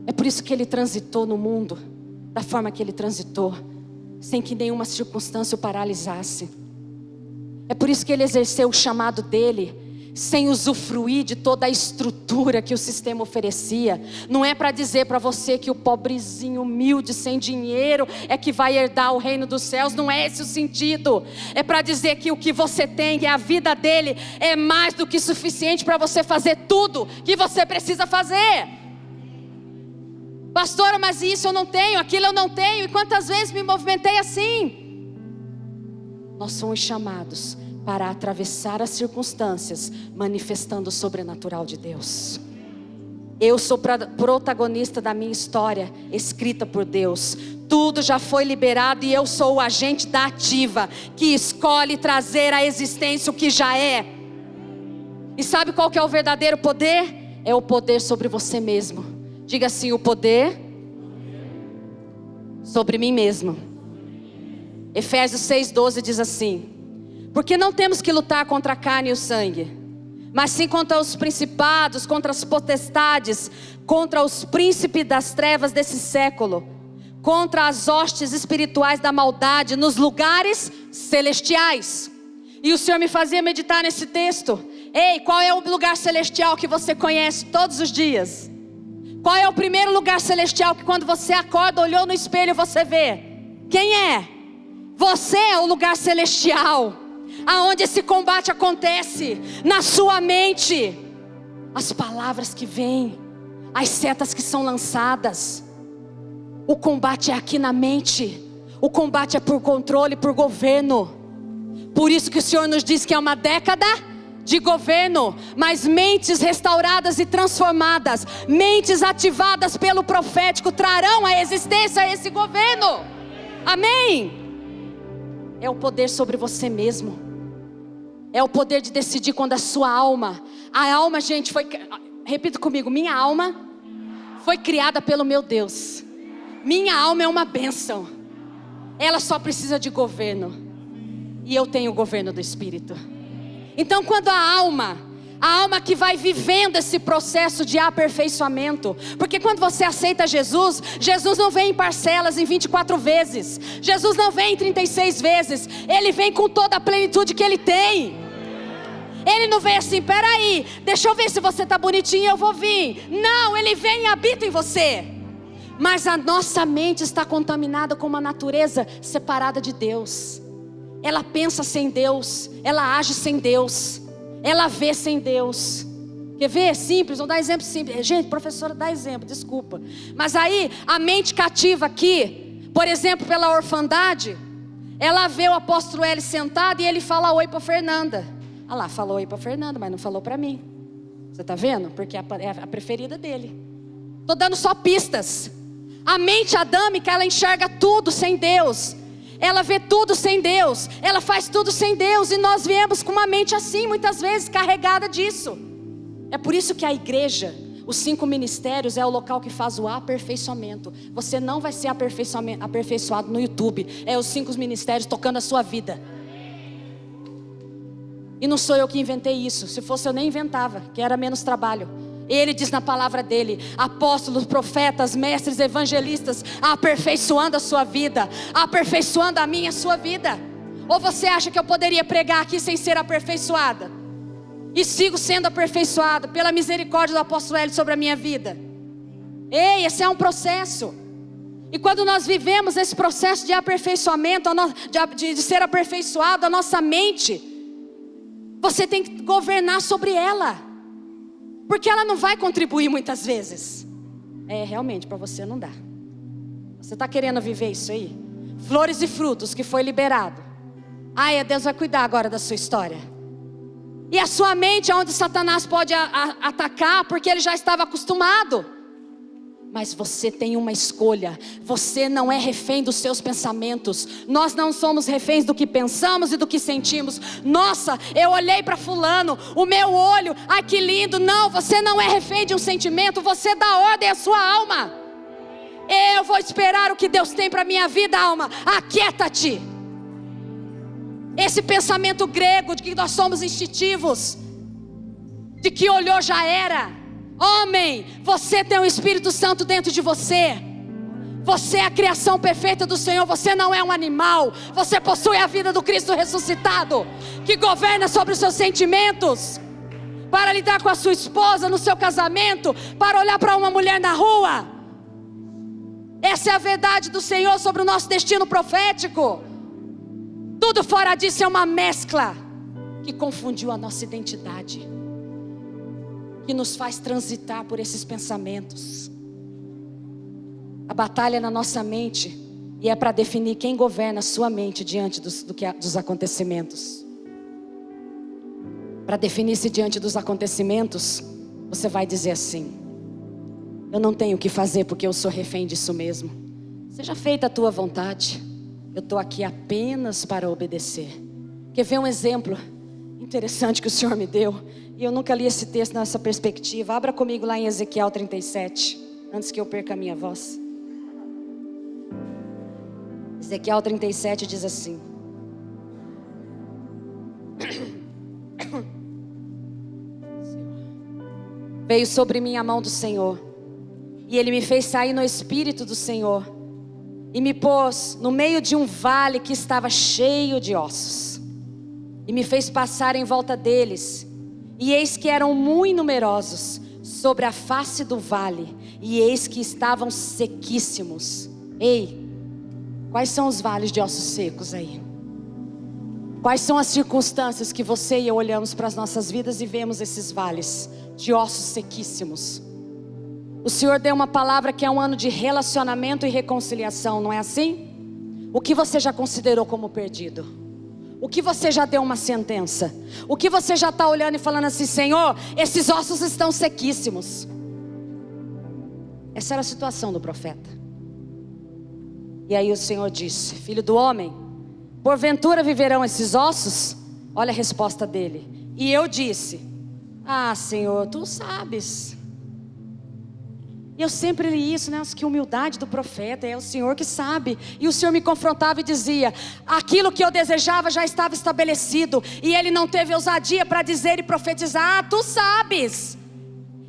É por isso que ele transitou no mundo da forma que ele transitou, sem que nenhuma circunstância o paralisasse. É por isso que ele exerceu o chamado dele sem usufruir de toda a estrutura que o sistema oferecia. Não é para dizer para você que o pobrezinho humilde, sem dinheiro, é que vai herdar o reino dos céus. Não é esse o sentido. É para dizer que o que você tem, que a vida dele, é mais do que suficiente para você fazer tudo que você precisa fazer. Pastora, mas isso eu não tenho, aquilo eu não tenho. E quantas vezes me movimentei assim? Nós somos chamados para atravessar as circunstâncias, manifestando o sobrenatural de Deus. Eu sou protagonista da minha história, escrita por Deus. Tudo já foi liberado e eu sou o agente da ativa, que escolhe trazer à existência o que já é. E sabe qual que é o verdadeiro poder? É o poder sobre você mesmo. Diga assim: o poder sobre mim mesmo. Efésios 6:12 diz assim: porque não temos que lutar contra a carne e o sangue, mas sim contra os principados, contra as potestades, contra os príncipes das trevas desse século, contra as hostes espirituais da maldade nos lugares celestiais. E o Senhor me fazia meditar nesse texto. Ei, qual é o lugar celestial que você conhece todos os dias? Qual é o primeiro lugar celestial que quando você acorda, olhou no espelho, você vê? Quem é? Você é o lugar celestial, aonde esse combate acontece, na sua mente. As palavras que vêm, as setas que são lançadas. O combate é aqui na mente. O combate é por controle, por governo. Por isso que o Senhor nos diz que é uma década de governo, mas mentes restauradas e transformadas, mentes ativadas pelo profético, trarão à existência esse governo. Amém? É o poder sobre você mesmo. É o poder de decidir quando a sua alma, gente, foi, repita comigo, minha alma foi criada pelo meu Deus. Minha alma é uma bênção. Ela só precisa de governo. E eu tenho o governo do Espírito. Então quando a alma que vai vivendo esse processo de aperfeiçoamento, porque quando você aceita Jesus, Jesus não vem em parcelas em 24 vezes, Jesus não vem em 36 vezes, Ele vem com toda a plenitude que Ele tem. Ele não vem assim, peraí, deixa eu ver se você está bonitinho, eu vou vir. Não, Ele vem e habita em você. Mas a nossa mente está contaminada com uma natureza separada de Deus. Ela pensa sem Deus, ela age sem Deus, ela vê sem Deus. Quer ver? Simples, vou dar exemplo simples. Gente, professora, dá exemplo, desculpa. Mas aí, a mente cativa aqui, por exemplo, pela orfandade, ela vê o apóstolo Hélio sentado e ele fala oi para Fernanda. Ah lá, falou oi para Fernanda, mas não falou para mim. Você está vendo? Porque é a preferida dele. Estou dando só pistas. A mente adâmica, ela enxerga tudo sem Deus. Ela vê tudo sem Deus. Ela faz tudo sem Deus. E nós viemos com uma mente assim, muitas vezes carregada disso. É por isso que a igreja, os 5 ministérios, é o local que faz o aperfeiçoamento. Você não vai ser aperfeiçoado no YouTube. É os 5 ministérios tocando a sua vida. E não sou eu que inventei isso. Se fosse eu nem inventava, que era menos trabalho. Ele diz na palavra dele: apóstolos, profetas, mestres, evangelistas, aperfeiçoando a sua vida, aperfeiçoando a minha e a sua vida. Ou você acha que eu poderia pregar aqui sem ser aperfeiçoada? E sigo sendo aperfeiçoada pela misericórdia do apóstolo Hélio sobre a minha vida. Ei, esse é um processo. E quando nós vivemos esse processo de aperfeiçoamento, de ser aperfeiçoado, a nossa mente, você tem que governar sobre ela. Porque ela não vai contribuir muitas vezes. Realmente, para você não dá. Você está querendo viver isso aí? Flores e frutos que foi liberado. Deus vai cuidar agora da sua história. E a sua mente é onde Satanás pode atacar, porque ele já estava acostumado. Mas você tem uma escolha. Você não é refém dos seus pensamentos. Nós não somos reféns do que pensamos e do que sentimos. Nossa, eu olhei para fulano, o meu olho, ai que lindo. Não, você não é refém de um sentimento. Você dá ordem à sua alma. Eu vou esperar o que Deus tem para a minha vida, alma. Aquieta-te. Esse pensamento grego de que nós somos instintivos, de que olhou já era. Homem, você tem o Espírito Santo dentro de você. Você é a criação perfeita do Senhor. Você não é um animal. Você possui a vida do Cristo ressuscitado, que governa sobre os seus sentimentos, para lidar com a sua esposa no seu casamento, para olhar para uma mulher na rua. Essa é a verdade do Senhor sobre o nosso destino profético. Tudo fora disso é uma mescla que confundiu a nossa identidade, que nos faz transitar por esses pensamentos. A batalha é na nossa mente, e é para definir quem governa a sua mente diante dos acontecimentos. Para definir-se diante dos acontecimentos, você vai dizer assim: eu não tenho o que fazer porque eu sou refém disso mesmo. Seja feita a tua vontade. Eu estou aqui apenas para obedecer. Quer ver um exemplo interessante que o Senhor me deu? E eu nunca li esse texto nessa perspectiva. Abra comigo lá em Ezequiel 37, antes que eu perca a minha voz. Ezequiel 37 diz assim: veio sobre mim a mão do Senhor, e Ele me fez sair no Espírito do Senhor, e me pôs no meio de um vale que estava cheio de ossos, e me fez passar em volta deles, e eis que eram muito numerosos sobre a face do vale, e eis que estavam sequíssimos. Ei, quais são os vales de ossos secos aí? Quais são as circunstâncias que você e eu olhamos para as nossas vidas e vemos esses vales de ossos sequíssimos? O Senhor deu uma palavra que é um ano de relacionamento e reconciliação, não é assim? O que você já considerou como perdido? O que você já deu uma sentença? O que você já está olhando e falando assim: Senhor, esses ossos estão sequíssimos? Essa era a situação do profeta. E aí o Senhor disse: filho do homem, porventura viverão esses ossos? Olha a resposta dele. E eu disse: Senhor, tu sabes. E eu sempre li isso, né? Que humildade do profeta, é o Senhor que sabe. E o Senhor me confrontava e dizia: aquilo que eu desejava já estava estabelecido, e ele não teve ousadia para dizer e profetizar: tu sabes.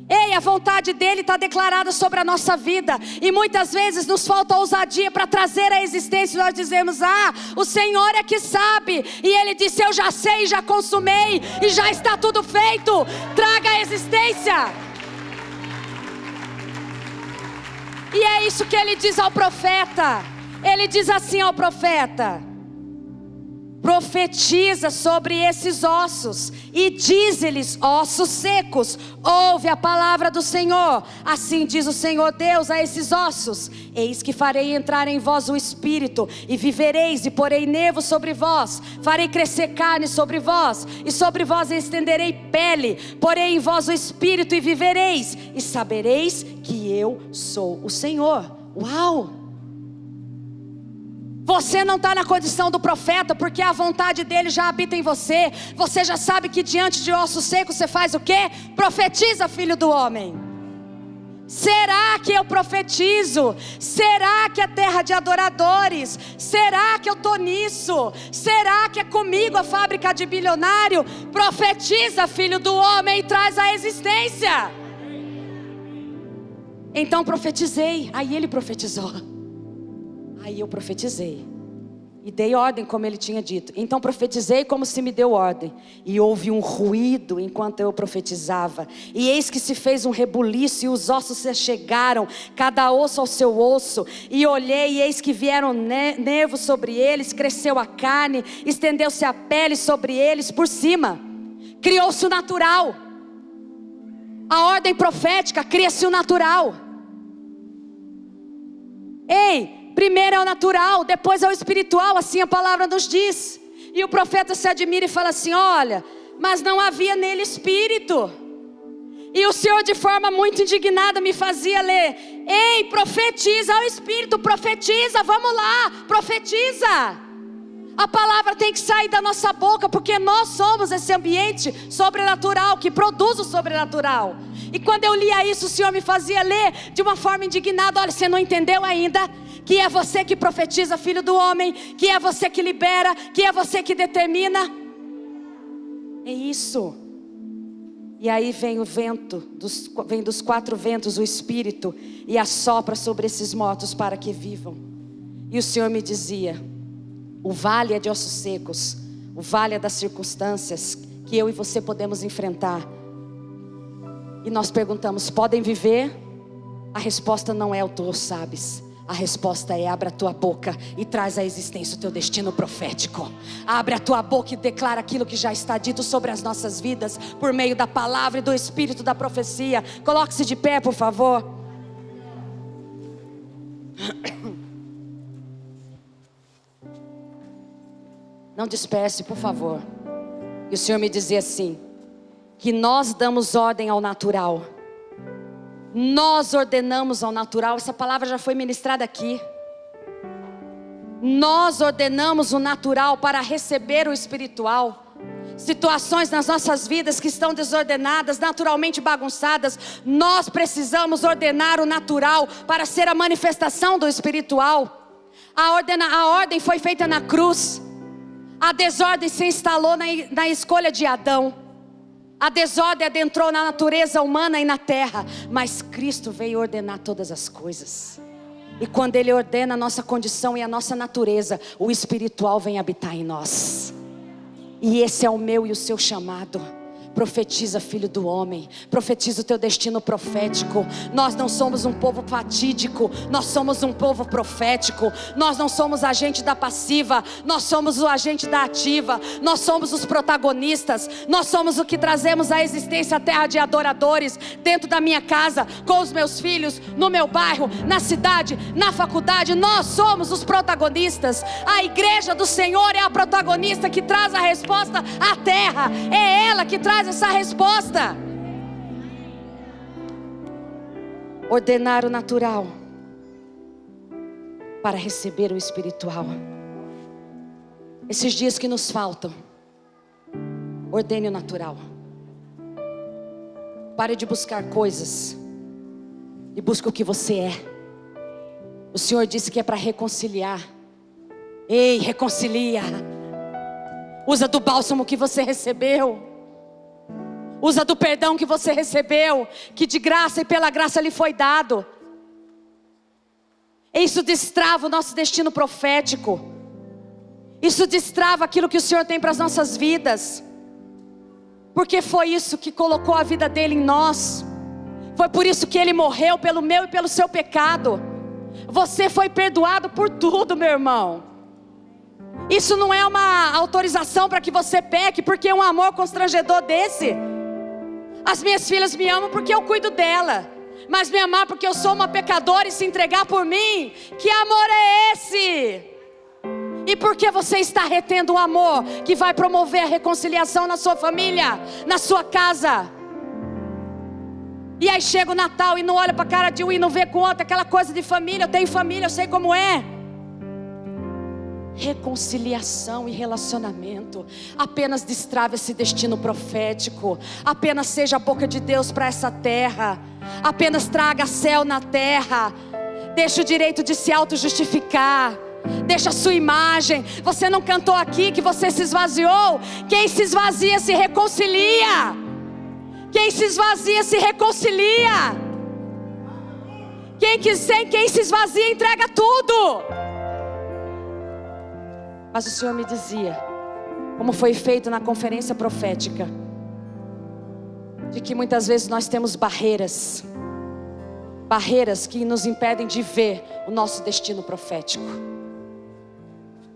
Ei, a vontade dele está declarada sobre a nossa vida. E muitas vezes nos falta ousadia para trazer a existência. Nós dizemos, o Senhor é que sabe. E Ele disse, eu já sei, já consumei. E já está tudo feito. Traga a existência. E é isso que Ele diz ao profeta. Ele diz assim ao profeta: profetiza sobre esses ossos e dize-lhes, ossos secos, ouve a palavra do Senhor. Assim diz o Senhor Deus a esses ossos: eis que farei entrar em vós o Espírito, e vivereis, e porei nervos sobre vós, farei crescer carne sobre vós, e sobre vós estenderei pele, porei em vós o Espírito, e vivereis, e sabereis que eu sou o Senhor. Uau! Você não está na condição do profeta, porque a vontade dele já habita em você. Você já sabe que diante de ossos secos você faz o quê? Profetiza, filho do homem. Será que eu profetizo? Será que é terra de adoradores? Será que eu estou nisso? Será que é comigo a fábrica de bilionário? Profetiza, filho do homem, e traz a existência. Então profetizei. Aí ele profetizou. Aí eu profetizei e dei ordem como ele tinha dito. Então profetizei como se me deu ordem. E houve um ruído enquanto eu profetizava. E eis que se fez um rebuliço, e os ossos se chegaram, cada osso ao seu osso. E olhei, e eis que vieram nervos sobre eles, cresceu a carne, estendeu-se a pele sobre eles por cima. Criou-se o natural. A ordem profética cria-se o natural. Ei! Primeiro é o natural, depois é o espiritual, assim a palavra nos diz. E o profeta se admira e fala assim: olha, mas não havia nele espírito. E o Senhor, de forma muito indignada, me fazia ler: ei, profetiza ao espírito, profetiza, vamos lá, profetiza. A palavra tem que sair da nossa boca, porque nós somos esse ambiente sobrenatural, que produz o sobrenatural. E quando eu lia isso, o Senhor me fazia ler de uma forma indignada: olha, você não entendeu ainda? Que é você que profetiza, filho do homem, que é você que libera, que é você que determina. É isso. E aí vem o vento, vem dos quatro ventos o Espírito, e assopra sobre esses mortos para que vivam. E o Senhor me dizia: o vale é de ossos secos, o vale é das circunstâncias que eu e você podemos enfrentar. E nós perguntamos: podem viver? A resposta não é o tu sabes. A resposta é: abre a tua boca e traz à existência o teu destino profético. Abre a tua boca e declara aquilo que já está dito sobre as nossas vidas, por meio da palavra e do espírito da profecia. Coloque-se de pé, por favor. Não disperse, por favor. E o Senhor me dizia assim: que nós damos ordem ao natural. Nós ordenamos ao natural. Essa palavra já foi ministrada aqui. Nós ordenamos o natural para receber o espiritual. Situações nas nossas vidas que estão desordenadas, naturalmente bagunçadas, nós precisamos ordenar o natural para ser a manifestação do espiritual. A ordem foi feita na cruz. A desordem se instalou na escolha de Adão. A desordem adentrou na natureza humana e na terra, mas Cristo veio ordenar todas as coisas. E quando Ele ordena a nossa condição e a nossa natureza, o espiritual vem habitar em nós. E esse é o meu e o seu chamado. Profetiza, filho do homem. Profetiza o teu destino profético. Nós não somos um povo fatídico. Nós somos um povo profético. Nós não somos agente da passiva. Nós somos o agente da ativa. Nós somos os protagonistas. Nós somos o que trazemos à existência a terra de adoradores. Dentro da minha casa, com os meus filhos, no meu bairro, na cidade, na faculdade. Nós somos os protagonistas. A igreja do Senhor é a protagonista que traz a resposta à terra. É ela que traz essa resposta. Ordenar o natural para receber o espiritual. Esses dias que nos faltam, ordene o natural. Pare de buscar coisas e busque o que você é. O Senhor disse que é para reconciliar. Ei, reconcilia. Usa do bálsamo que você recebeu. Usa do perdão que você recebeu, que de graça e pela graça lhe foi dado. Isso destrava o nosso destino profético. Isso destrava aquilo que o Senhor tem para as nossas vidas. Porque foi isso que colocou a vida dele em nós. Foi por isso que ele morreu pelo meu e pelo seu pecado. Você foi perdoado por tudo, meu irmão. Isso não é uma autorização para que você peque, porque um amor constrangedor desse. As minhas filhas me amam porque eu cuido dela, mas me amar porque eu sou uma pecadora e se entregar por mim, que amor é esse? E por que você está retendo um amor que vai promover a reconciliação na sua família, na sua casa? E aí chega o Natal e não olha para a cara de um e não vê com outro, aquela coisa de família. Eu tenho família, eu sei como é. Reconciliação e relacionamento. Apenas destrave esse destino profético. Apenas seja a boca de Deus para essa terra. Apenas traga céu na terra. Deixa o direito de se auto-justificar. Deixa a sua imagem. Você não cantou aqui que você se esvaziou? Quem se esvazia se reconcilia. Quem se esvazia se reconcilia. Quem se esvazia entrega tudo. Mas o Senhor me dizia, como foi feito na conferência profética, de que muitas vezes nós temos barreiras que nos impedem de ver o nosso destino profético,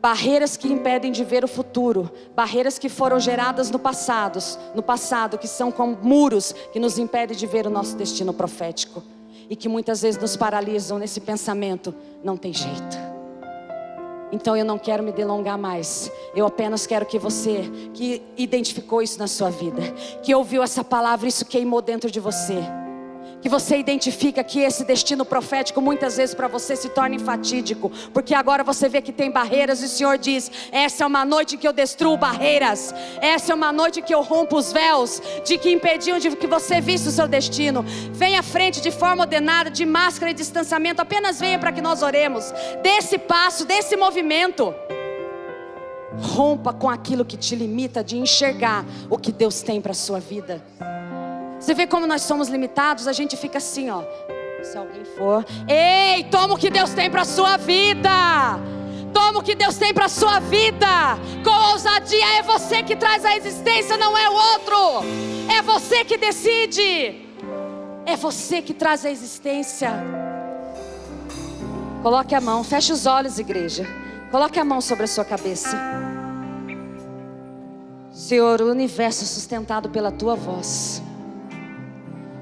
barreiras que impedem de ver o futuro, barreiras que foram geradas no passado, que são como muros que nos impedem de ver o nosso destino profético, e que muitas vezes nos paralisam nesse pensamento: não tem jeito. Então eu não quero me delongar mais. Eu apenas quero que você, que identificou isso na sua vida, que ouviu essa palavra, isso queimou dentro de você, que você identifica que esse destino profético muitas vezes para você se torna fatídico, porque agora você vê que tem barreiras e o Senhor diz: essa é uma noite que eu destruo barreiras, essa é uma noite que eu rompo os véus de que impediam de que você visse o seu destino. Venha à frente de forma ordenada, de máscara e distanciamento, apenas venha para que nós oremos. Dê esse passo, dê esse movimento. Rompa com aquilo que te limita de enxergar o que Deus tem para a sua vida. Você vê como nós somos limitados, a gente fica assim, ó. Se alguém for, ei, toma o que Deus tem para a sua vida. Toma o que Deus tem para a sua vida. Com ousadia, é você que traz a existência, não é o outro. É você que decide. É você que traz a existência. Coloque a mão, feche os olhos, igreja. Coloque a mão sobre a sua cabeça. Senhor, o universo é sustentado pela tua voz.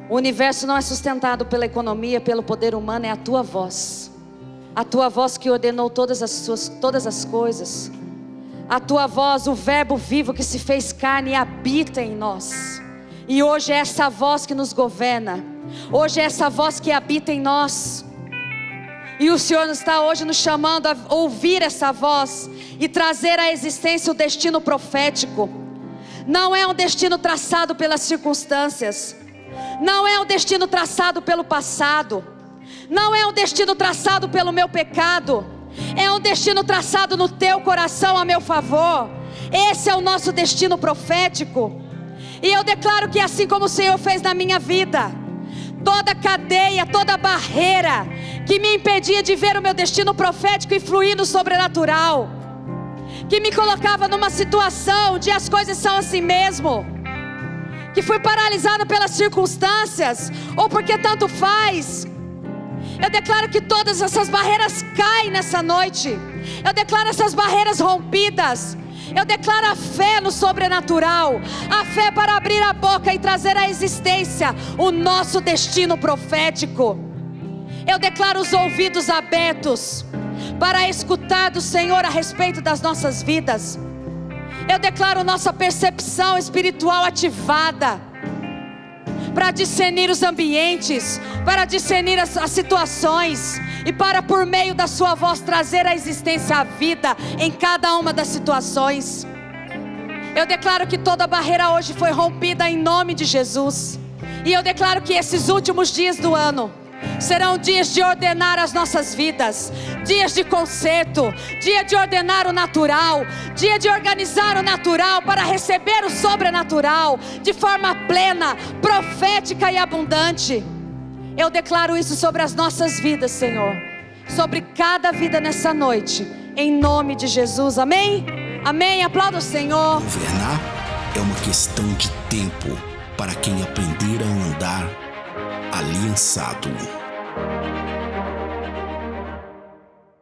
O universo não é sustentado pela economia, pelo poder humano, é a tua voz. A tua voz que ordenou todas as coisas. A tua voz, o verbo vivo que se fez carne e habita em nós. E hoje é essa voz que nos governa. Hoje é essa voz que habita em nós. E o Senhor está hoje nos chamando a ouvir essa voz e trazer à existência o destino profético. Não é um destino traçado pelas circunstâncias. Não é um destino traçado pelo passado. Não é um destino traçado pelo meu pecado. É um destino traçado no teu coração a meu favor. Esse é o nosso destino profético. E eu declaro que assim como o Senhor fez na minha vida, toda cadeia, toda barreira que me impedia de ver o meu destino profético e fluir no sobrenatural, que me colocava numa situação de as coisas são assim mesmo, que fui paralisado pelas circunstâncias, ou porque tanto faz, eu declaro que todas essas barreiras caem nessa noite. Eu declaro essas barreiras rompidas. Eu declaro a fé no sobrenatural, a fé para abrir a boca e trazer à existência o nosso destino profético. Eu declaro os ouvidos abertos para escutar do Senhor a respeito das nossas vidas. Eu declaro nossa percepção espiritual ativada para discernir os ambientes, para discernir as situações e para, por meio da sua voz, trazer à existência a vida em cada uma das situações. Eu declaro que toda barreira hoje foi rompida em nome de Jesus. E eu declaro que esses últimos dias do ano Serão dias de ordenar as nossas vidas, dias de conserto, dia de ordenar o natural, dia de organizar o natural para receber o sobrenatural de forma plena, profética e abundante. Eu declaro isso sobre as nossas vidas, Senhor, sobre cada vida nessa noite, em nome de Jesus, amém? Amém, aplauda o Senhor. Governar é uma questão de tempo para quem aprender a andar aliançado.